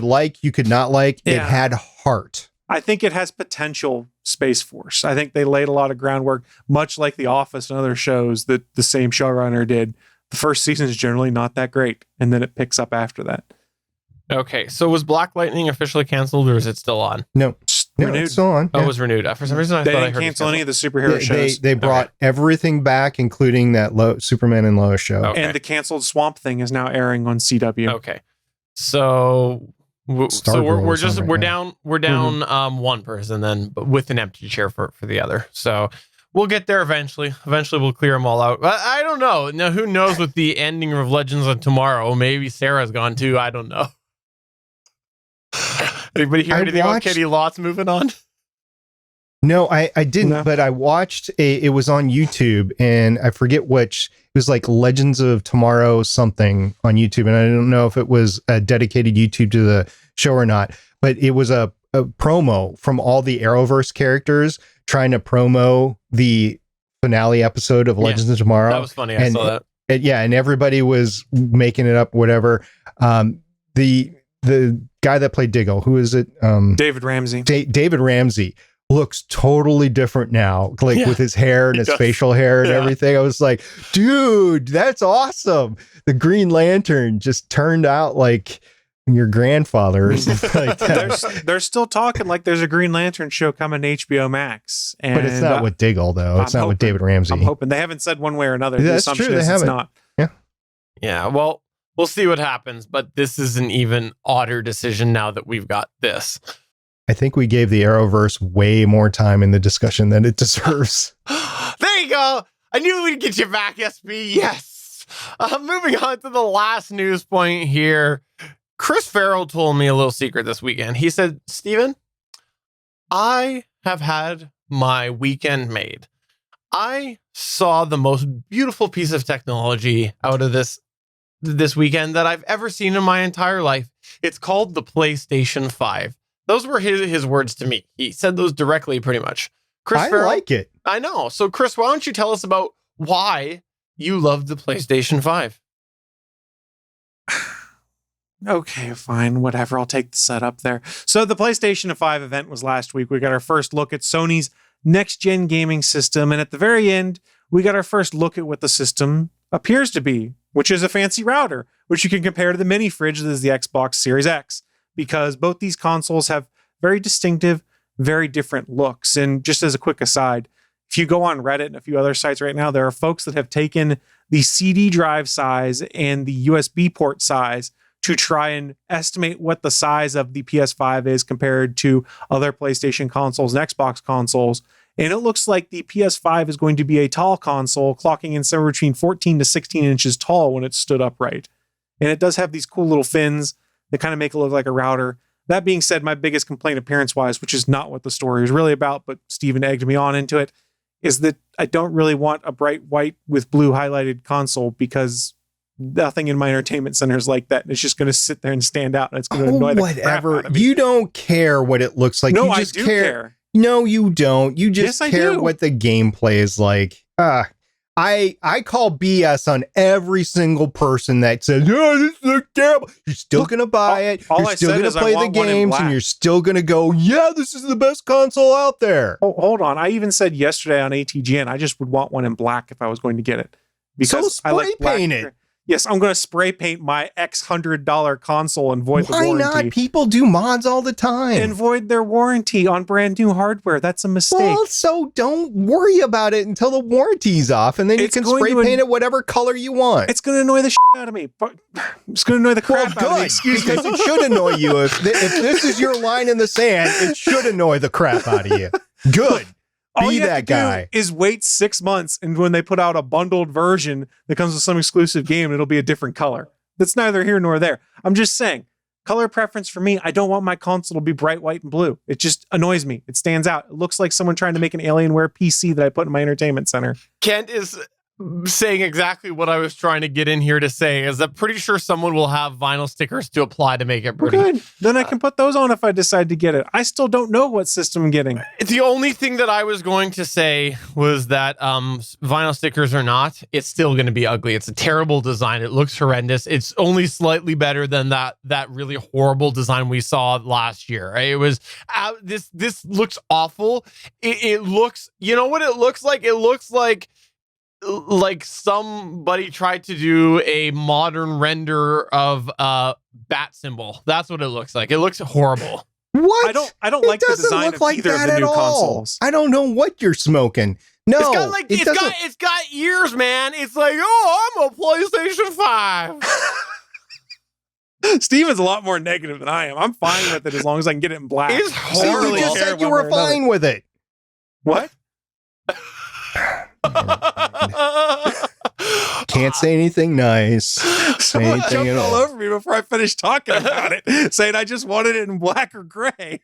like, you could not like. Yeah. It had heart. I think it has potential. Space Force. I think they laid a lot of groundwork, much like The Office and other shows that the same showrunner did. The first season is generally not that great, and then it picks up after that. Okay, so was Black Lightning officially canceled, or is it still on? No, renewed. it's still on. Oh, it was renewed. For some reason, I They thought I didn't heard cancel any of the superhero shows. They brought everything back, including that Superman and Lois show. Okay. And the canceled Swamp Thing is now airing on CW. Okay, so we're down one person then, but with an empty chair for the other. So we'll get there eventually. Eventually, we'll clear them all out. I don't know. Now, who knows with the ending of Legends of Tomorrow? Maybe Sarah's gone too. I don't know. Anybody hear anything about Katie Lots moving on? No, I didn't, No. but I watched it was on YouTube, and I forget which. It was like Legends of Tomorrow something on YouTube, and I don't know if it was a dedicated YouTube to the show or not, but it was a promo from all the Arrowverse characters trying to promo the finale episode of Legends of Tomorrow. That was funny. I saw that. And everybody was making it up, whatever. The guy that played Diggle, who is it? David Ramsey. David Ramsey looks totally different now, like with his hair and his facial hair and everything. I was like, dude, that's awesome. The Green Lantern just turned out like your grandfather or something like that. They're still talking like there's a Green Lantern show coming to HBO Max. And but it's not with Diggle, though. It's not with David Ramsey. I'm hoping. They haven't said one way or another. That's the assumption true. is They it's haven't. not. Yeah, well, we'll see what happens, but this is an even odder decision now that we've got this. I think we gave the Arrowverse way more time in the discussion than it deserves. There you go. I knew we'd get you back, SB. Yes. Moving on to the last news point here. Chris Farrell told me a little secret this weekend. He said, Steven, I have had my weekend made. I saw the most beautiful piece of technology out of this weekend that I've ever seen in my entire life. It's called the PlayStation 5. Those were his words to me. He said those directly, pretty much. Chris Farrell, like it. I know. So, Chris, why don't you tell us about why you love the PlayStation 5? Okay, fine, whatever. I'll take the setup there. So the PlayStation 5 event was last week. We got our first look at Sony's next-gen gaming system, and at the very end, we got our first look at what the system appears to be, which is a fancy router, which you can compare to the mini fridge that is the Xbox Series X, because both these consoles have very distinctive, very different looks. And just as a quick aside, if you go on Reddit and a few other sites right now, there are folks that have taken the CD drive size and the USB port size to try and estimate what the size of the PS5 is compared to other PlayStation consoles and Xbox consoles. And it looks like the PS5 is going to be a tall console, clocking in somewhere between 14 to 16 inches tall when it's stood upright. And it does have these cool little fins that kind of make it look like a router. That being said, my biggest complaint appearance-wise, which is not what the story is really about, but Steven egged me on into it, is that I don't really want a bright white with blue highlighted console, because nothing in my entertainment center is like that. It's just going to sit there and stand out, and it's going to annoy the crap out of me. You don't care what it looks like. No, you just I do care. No, you don't. You just Yes, I care do. what the gameplay is like. I call BS on every single person that says, "Oh, this looks terrible." You're still going to buy it. all You're I still said going to is I play the want one in games, black. and you're still going to go, "Yeah, this is the best console out there." Oh, hold on. I even said yesterday on ATGN, I just would want one in black if I was going to get it. So I like spray black. paint it. Yes, I'm going to spray paint my $100 console and void the Why warranty. not? People do mods all the time. And void their warranty on brand new hardware. That's a mistake. Well, so don't worry about it until the warranty's off, and then It's you can going spray to paint it whatever color you want. It's going to annoy the shit out of me. It's going to annoy the crap out of me. Excuse me. because it should annoy you. If this is your line in the sand, it should annoy the crap out of you. Good. All Be you have that to do guy. is wait 6 months, and when they put out a bundled version that comes with some exclusive game, it'll be a different color. That's neither here nor there. I'm just saying, color preference for me, I don't want my console to be bright white and blue. It just annoys me. It stands out. It looks like someone trying to make an Alienware PC that I put in my entertainment center. Kent is saying exactly what I was trying to get in here to say, is that pretty sure someone will have vinyl stickers to apply to make it pretty. Good. Then I can put those on if I decide to get it. I still don't know what system I'm getting. The only thing that I was going to say was that vinyl stickers or not, it's still going to be ugly. It's a terrible design. It looks horrendous. It's only slightly better than that really horrible design we saw last year. It was this looks awful. It looks, you know what it looks like? It looks like somebody tried to do a modern render of bat symbol. That's what it looks like. It looks horrible. What? I don't like the design of either of the new consoles. I don't know what you're smoking. No, it's got ears, man. It's like, oh, I'm a PlayStation 5. Steven's a lot more negative than I am. I'm fine with it as long as I can get it in black. It's horrible. You just said you were fine with it. What? Can't say anything nice. Someone jumped all over me before I finished talking about it, saying I just wanted it in black or gray.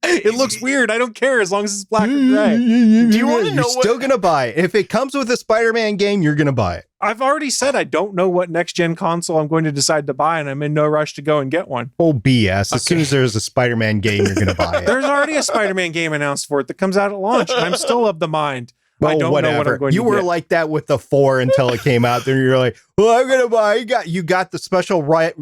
It looks weird. I don't care as long as it's black or gray. Do you want to know You're still going to buy it. If it comes with a Spider-Man game, you're going to buy it. I've already said I don't know what next-gen console I'm going to decide to buy, and I'm in no rush to go and get one. Oh, BS. As soon as there's a Spider-Man game, you're going to buy it. There's already a Spider-Man game announced for it that comes out at launch, and I'm still of the mind. I don't know what I'm going to You were get. like that with the 4 until it came out. Then you're like, well, I'm going to buy. You got the special right.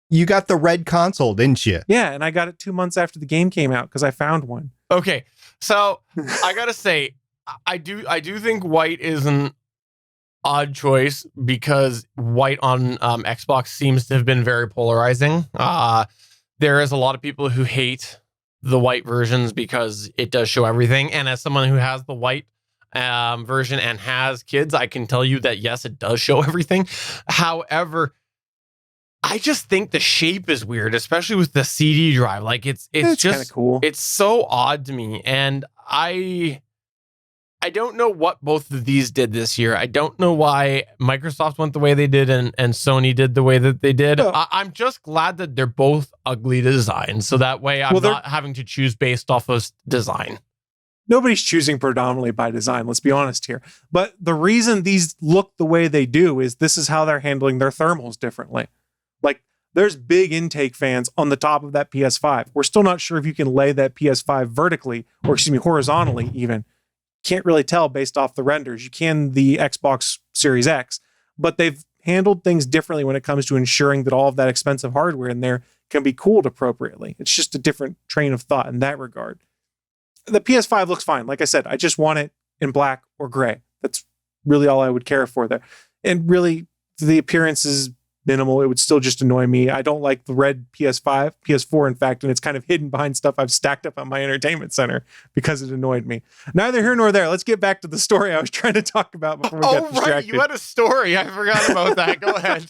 You got the red console, didn't you? Yeah, and I got it 2 months after the game came out because I found one. Okay, so I gotta say, I do think white is an odd choice because white on Xbox seems to have been very polarizing. There is a lot of people who hate the white versions because it does show everything. And as someone who has the white version and has kids, I can tell you that yes, it does show everything. However, I just think the shape is weird, especially with the CD drive. Like it's just kind of cool. It's so odd to me, and I don't know what both of these did this year. I don't know why Microsoft went the way they did and Sony did the way that they did. No. I'm just glad that they're both ugly designs, so that way I'm not having to choose based off of design. Nobody's choosing predominantly by design, let's be honest here. But the reason these look the way they do is this is how they're handling their thermals differently. Like, there's big intake fans on the top of that PS5. We're still not sure if you can lay that PS5 vertically, or horizontally even. Can't really tell based off the renders. You can the Xbox Series X, but they've handled things differently when it comes to ensuring that all of that expensive hardware in there can be cooled appropriately. It's just a different train of thought in that regard. The PS5 looks fine. Like I said, I just want it in black or gray. That's really all I would care for there. And really, the appearance is minimal. It would still just annoy me. I don't like the red PS4, in fact, and it's kind of hidden behind stuff I've stacked up on my entertainment center because it annoyed me. Neither here nor there. Let's get back to the story I was trying to talk about before we got distracted. Right. You had a story. I forgot about that. Go ahead.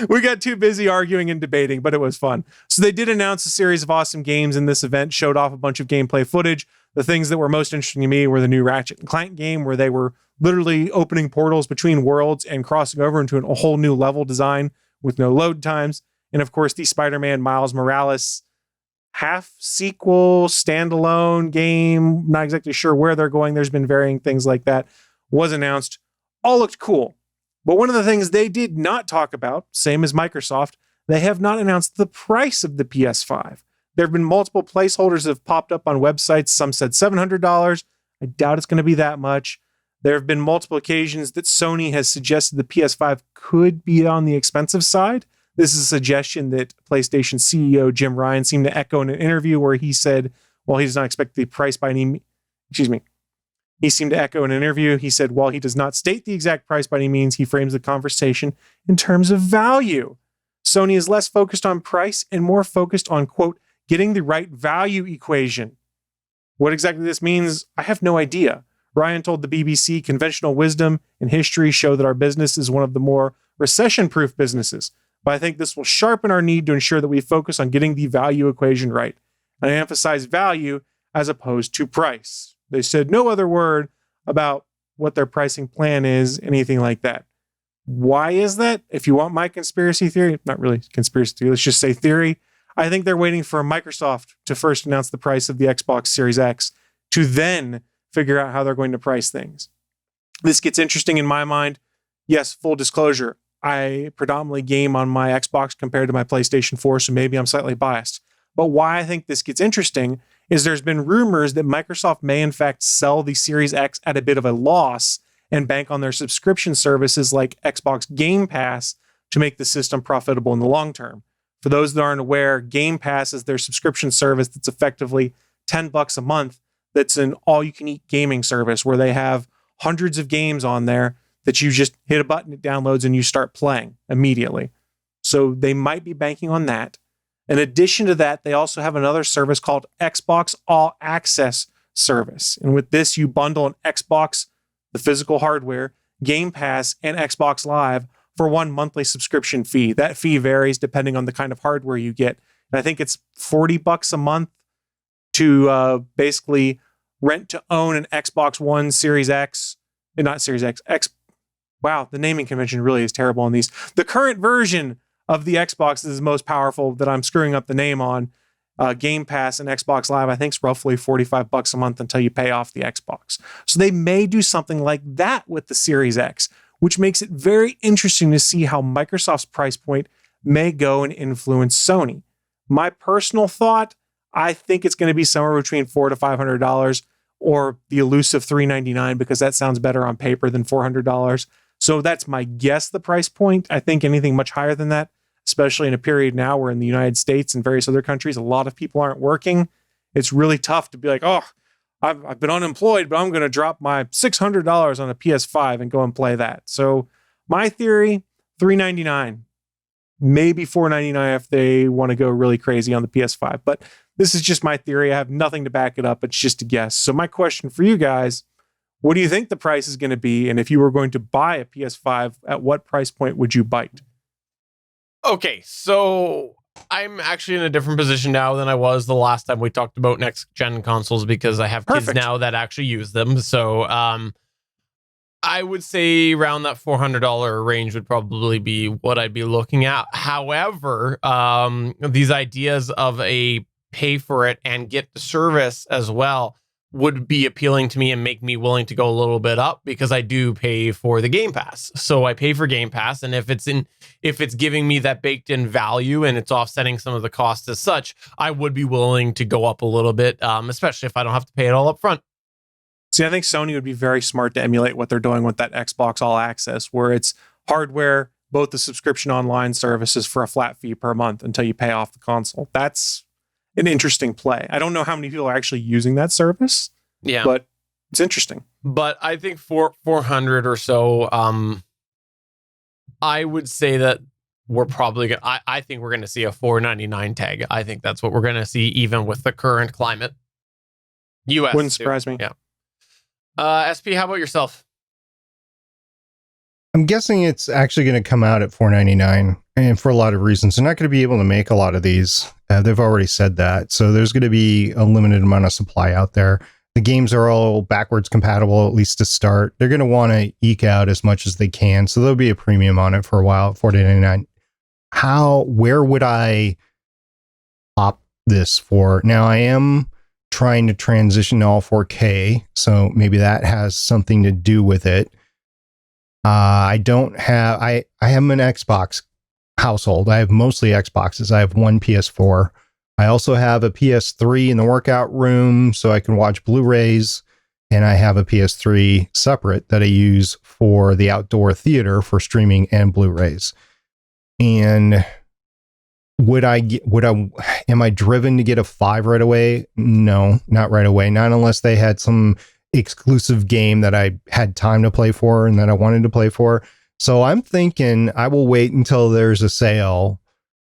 We got too busy arguing and debating, but it was fun. So they did announce a series of awesome games in this event, showed off a bunch of gameplay footage. The things that were most interesting to me were the new Ratchet & Clank game, where they were literally opening portals between worlds and crossing over into a whole new level design with no load times. And of course, the Spider-Man Miles Morales half sequel standalone game, not exactly sure where they're going. There's been varying things like that, was announced. All looked cool. But one of the things they did not talk about, same as Microsoft, they have not announced the price of the PS5. There have been multiple placeholders that have popped up on websites. Some said $700. I doubt it's going to be that much. There have been multiple occasions that Sony has suggested the PS5 could be on the expensive side. This is a suggestion that PlayStation CEO Jim Ryan seemed to echo in an interview where he said, while he does not expect the price by any... He seemed to echo in an interview. He said, while he does not state the exact price by any means, he frames the conversation in terms of value. Sony is less focused on price and more focused on, quote, getting the right value equation. What exactly this means, I have no idea. Ryan told the BBC, conventional wisdom and history show that our business is one of the more recession-proof businesses, but I think this will sharpen our need to ensure that we focus on getting the value equation right. And I emphasize value as opposed to price. They said no other word about what their pricing plan is, anything like that. Why is that? If you want my conspiracy theory, not really conspiracy theory, let's just say theory. I think they're waiting for Microsoft to first announce the price of the Xbox Series X to then figure out how they're going to price things. This gets interesting in my mind. Yes, full disclosure, I predominantly game on my Xbox compared to my PlayStation 4, so maybe I'm slightly biased. But why I think this gets interesting is there's been rumors that Microsoft may in fact sell the Series X at a bit of a loss and bank on their subscription services like Xbox Game Pass to make the system profitable in the long term. For those that aren't aware, Game Pass is their subscription service that's effectively $10 a month. That's an all-you-can-eat gaming service where they have hundreds of games on there that you just hit a button, it downloads, and you start playing immediately. So they might be banking on that. In addition to that, they also have another service called Xbox All Access service. And with this, you bundle an Xbox, the physical hardware, Game Pass, and Xbox Live for one monthly subscription fee. That fee varies depending on the kind of hardware you get. And I think it's $40 a month to basically rent to own an Xbox One Series X, not Series X, wow, the naming convention really is terrible on these. The current version of the Xbox is the most powerful that I'm screwing up the name on. Game Pass and Xbox Live, I think, is roughly $45 a month until you pay off the Xbox. So they may do something like that with the Series X, which makes it very interesting to see how Microsoft's price point may go and influence Sony. My personal thought, I think it's going to be somewhere between $400 to $500 or the elusive $399 because that sounds better on paper than $400. So that's my guess, the price point. I think anything much higher than that, especially in a period now where in the United States and various other countries, a lot of people aren't working. It's really tough to be like, oh, I've been unemployed, but I'm going to drop my $600 on a PS5 and go and play that. So my theory, $399, maybe $499 if they want to go really crazy on the PS5. But this is just my theory. I have nothing to back it up. It's just a guess. So my question for you guys, what do you think the price is going to be? And if you were going to buy a PS5, at what price point would you bite? Okay, so I'm actually in a different position now than I was the last time we talked about next-gen consoles because I have kids now that actually use them. So I would say around that $400 range would probably be what I'd be looking at. However, these ideas of a pay for it and get the service as well would be appealing to me and make me willing to go a little bit up because I do pay for the Game Pass. So I pay for Game Pass, and if it's giving me that baked in value and it's offsetting some of the costs as such, I would be willing to go up a little bit, especially if I don't have to pay it all up front. See, I think Sony would be very smart to emulate what they're doing with that Xbox All Access, where it's hardware, both the subscription online services for a flat fee per month until you pay off the console. That's an interesting play. I don't know how many people are actually using that service. Yeah, but it's interesting. But I think for 400 or so, I would say that we're probably gonna, I think we're going to see a $499 tag. I think that's what we're going to see even with the current climate. US wouldn't surprise me. Yeah. SP, how about yourself? I'm guessing it's actually going to come out at $499, and for a lot of reasons. They're not going to be able to make a lot of these. They've already said that. So there's going to be a limited amount of supply out there. The games are all backwards compatible, at least to start. They're going to want to eke out as much as they can. So there'll be a premium on it for a while at $499. Where would I opt this for? Now, I am trying to transition to all 4K, so maybe that has something to do with it. I am an Xbox household. I have mostly Xboxes. I have one PS4. I also have a PS3 in the workout room so I can watch Blu-rays, and I have a PS3 separate that I use for the outdoor theater for streaming and Blu-rays. And am I driven to get a 5 right away? No, not right away. Not unless they had some exclusive game that I had time to play for and that I wanted to play for. So I'm thinking I will wait until there's a sale,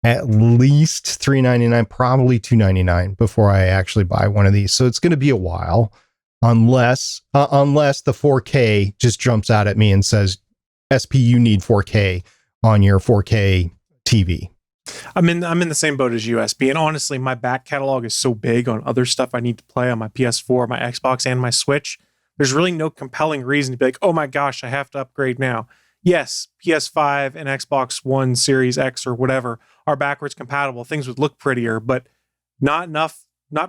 at least $399, probably $299 before I actually buy one of these. So it's going to be a while, unless the 4K just jumps out at me and says, SP, you need 4K on your 4K TV. I'm in the same boat as USB, and honestly, my back catalog is so big on other stuff I need to play on my PS4, my Xbox, and my Switch. There's really no compelling reason to be like, oh my gosh, I have to upgrade now. yes, PS5 and Xbox One Series X or whatever are backwards compatible. Things would look prettier, but not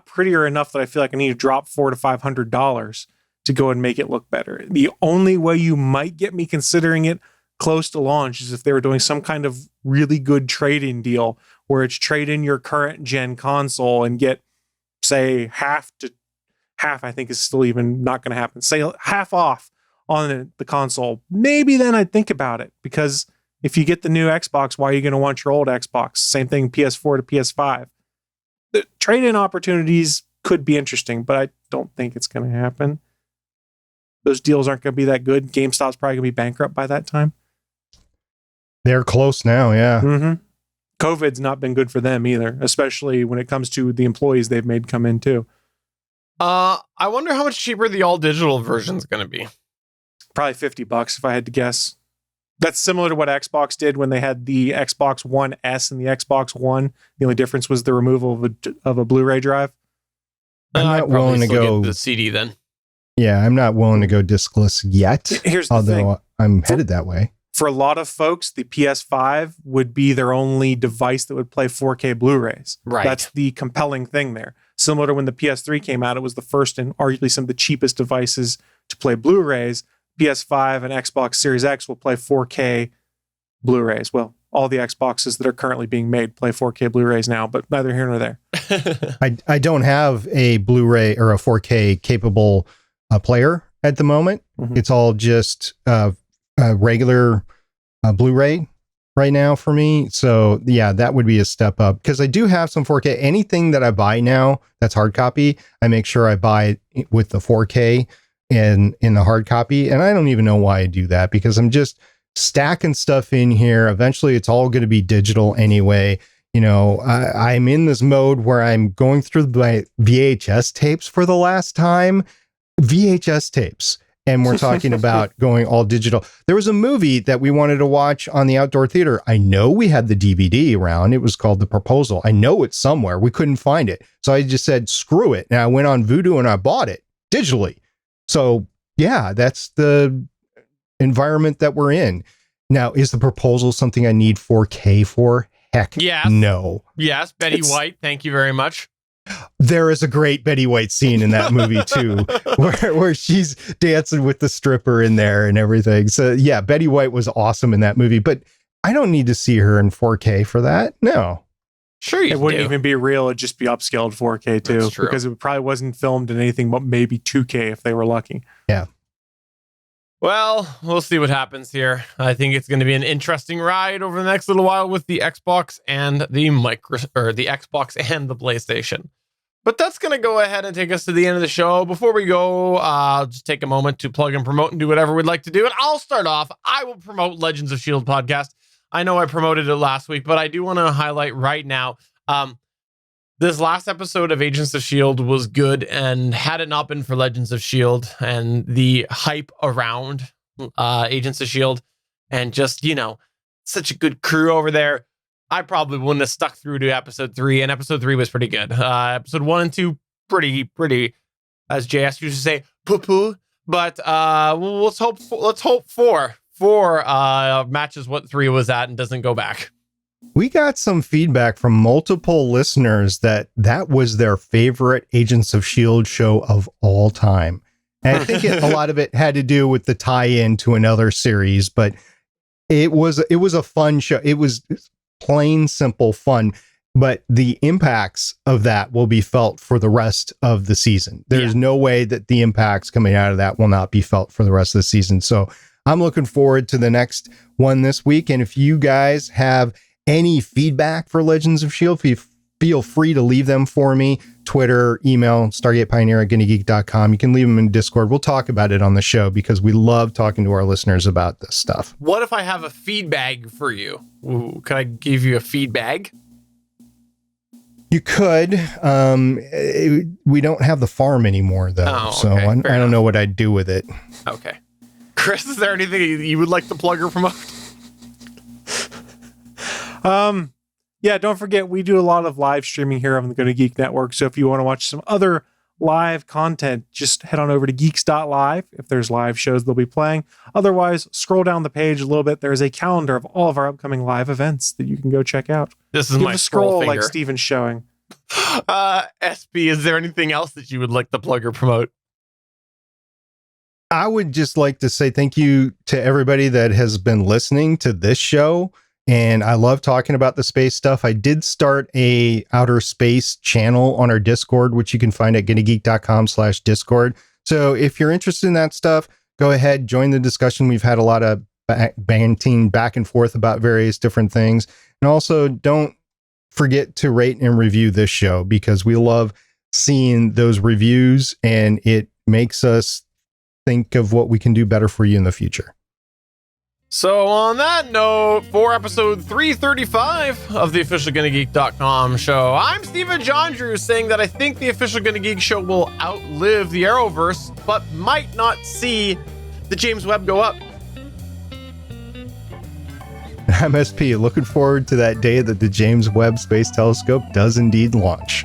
prettier enough that I feel like I need to drop $400 to $500 to go and make it look better. The only way you might get me considering it close to launch is if they were doing some kind of really good trade-in deal where it's trade in your current gen console and get, say, half, I think is still even not going to happen. Say half off on the console. Maybe then I'd think about it, because if you get the new Xbox, why are you going to want your old Xbox? Same thing, PS4 to PS5. The trade-in opportunities could be interesting, but I don't think it's going to happen. Those deals aren't going to be that good. GameStop's probably going to be bankrupt by that time. They're close now, yeah. Mm-hmm. COVID's not been good for them either, especially when it comes to the employees they've made come in too. I wonder how much cheaper the all-digital version is going to be. Probably $50 if I had to guess. That's similar to what Xbox did when they had the Xbox One S and the Xbox One. The only difference was the removal of a Blu-ray drive. I'm not willing to go get the CD then. Yeah, I'm not willing to go discless yet. Here's the although thing. I'm headed that way. For a lot of folks, the PS5 would be their only device that would play 4K Blu-rays. Right. That's the compelling thing there. Similar to when the PS3 came out, it was the first and arguably some of the cheapest devices to play Blu-rays. PS5 and Xbox Series X will play 4K Blu-rays. Well, all the Xboxes that are currently being made play 4K Blu-rays now, but neither here nor there. I don't have a Blu-ray or a 4K capable player at the moment. Mhm. It's all just regular Blu-ray right now for me. So yeah, that would be a step up, because I do have some 4K. Anything that I buy now that's hard copy, I make sure I buy it with the 4K in the hard copy. And I don't even know why I do that, because I'm just stacking stuff in here. Eventually it's all going to be digital anyway. You know, I'm in this mode where I'm going through my VHS tapes for the last time. VHS tapes. And we're talking about going all digital. There was a movie that we wanted to watch on the outdoor theater. I know we had the DVD around. It was called The Proposal. I know it's somewhere. We couldn't find it. So I just said, screw it. And I went on Vudu and I bought it digitally. So yeah, that's the environment that we're in. Now, is The Proposal something I need 4K for? Heck, yes. No. Yes, Betty White. Thank you very much. There is a great Betty White scene in that movie too, where she's dancing with the stripper in there and everything. So yeah, Betty White was awesome in that movie, but I don't need to see her in 4K for that. No. Sure, It wouldn't even be real. It'd just be upscaled 4K too, That's true. because it probably wasn't filmed in anything but maybe 2K if they were lucky. Yeah. Well, we'll see what happens here. I think it's going to be an interesting ride over the next little while with the Xbox and the Xbox and the PlayStation. But that's going to go ahead and take us to the end of the show. Before we go, I'll just take a moment to plug and promote and do whatever we'd like to do. And I'll start off. I will promote Legends of S.H.I.E.L.D. podcast. I know I promoted it last week, but I do want to highlight right now. This last episode of Agents of S.H.I.E.L.D. was good, and had it not been for Legends of S.H.I.E.L.D. and the hype around Agents of S.H.I.E.L.D. and just, you know, such a good crew over there, I probably wouldn't have stuck through to episode 3, and episode 3 was pretty good. Episode 1 and 2, pretty, as JS used to say, poo-poo. But let's hope 4 matches what 3 was at and doesn't go back. We got some feedback from multiple listeners that was their favorite Agents of S.H.I.E.L.D. show of all time. And I think a lot of it had to do with the tie-in to another series, but it was a fun show. It was plain simple fun, but the impacts of that will be felt for the rest of the season. There's no way that the impacts coming out of that will not be felt for the rest of the season. So I'm looking forward to the next one this week. And if you guys have any feedback for Legends of S.H.I.E.L.D., feel free to leave them for me. Twitter, email, StargatePioneer@GonnaGeek.com. You can leave them in Discord. We'll talk about it on the show because we love talking to our listeners about this stuff. What if I have a feedback for you? Ooh, can I give you a feedback? You could. We don't have the farm anymore, though. So I don't know what I'd do with it. Okay. Chris, is there anything you would like to plug or promote? Yeah, don't forget, we do a lot of live streaming here on the Gonna Geek Network. So if you want to watch some other live content, just head on over to geeks.live. If there's live shows, they'll be playing. Otherwise, scroll down the page a little bit. There's a calendar of all of our upcoming live events that you can go check out. This is Give my a scroll finger. like Steven's showing. SB, is there anything else that you would like to plug or promote? I would just like to say thank you to everybody that has been listening to this show. And I love talking about the space stuff. I did start a outer space channel on our Discord, which you can find at gettygeek.com/Discord. So if you're interested in that stuff, go ahead, join the discussion. We've had a lot of banting back and forth about various different things. And also don't forget to rate and review this show, because we love seeing those reviews and it makes us think of what we can do better for you in the future. So on that note, for episode 335 of the official GonnaGeek.com show, I'm Stephen John Drew saying that I think the official Gonna Geek show will outlive the Arrowverse, but might not see the James Webb go up. I'm SP, looking forward to that day that the James Webb Space Telescope does indeed launch.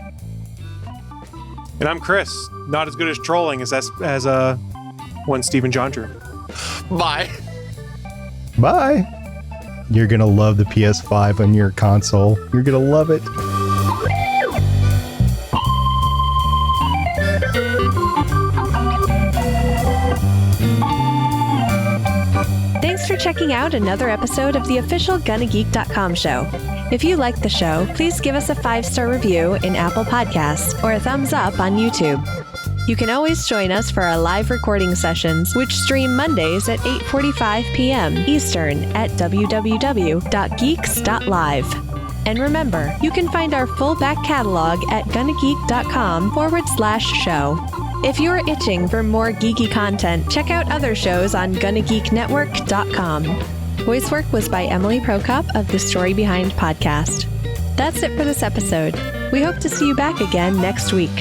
And I'm Chris, not as good as trolling as one Stephen John Drew. Bye. Bye. You're going to love the PS5 on your console. You're going to love it. Thanks for checking out another episode of the official GonnaGeek.com show. If you like the show, please give us a 5-star review in Apple Podcasts or a thumbs up on YouTube. You can always join us for our live recording sessions, which stream Mondays at 8:45 p.m. Eastern at www.geeks.live. And remember, you can find our full back catalog at GonnaGeek.com/show. If you're itching for more geeky content, check out other shows on GonnaGeekNetwork.com. Voice work was by Emily Prokop of The Story Behind podcast. That's it for this episode. We hope to see you back again next week.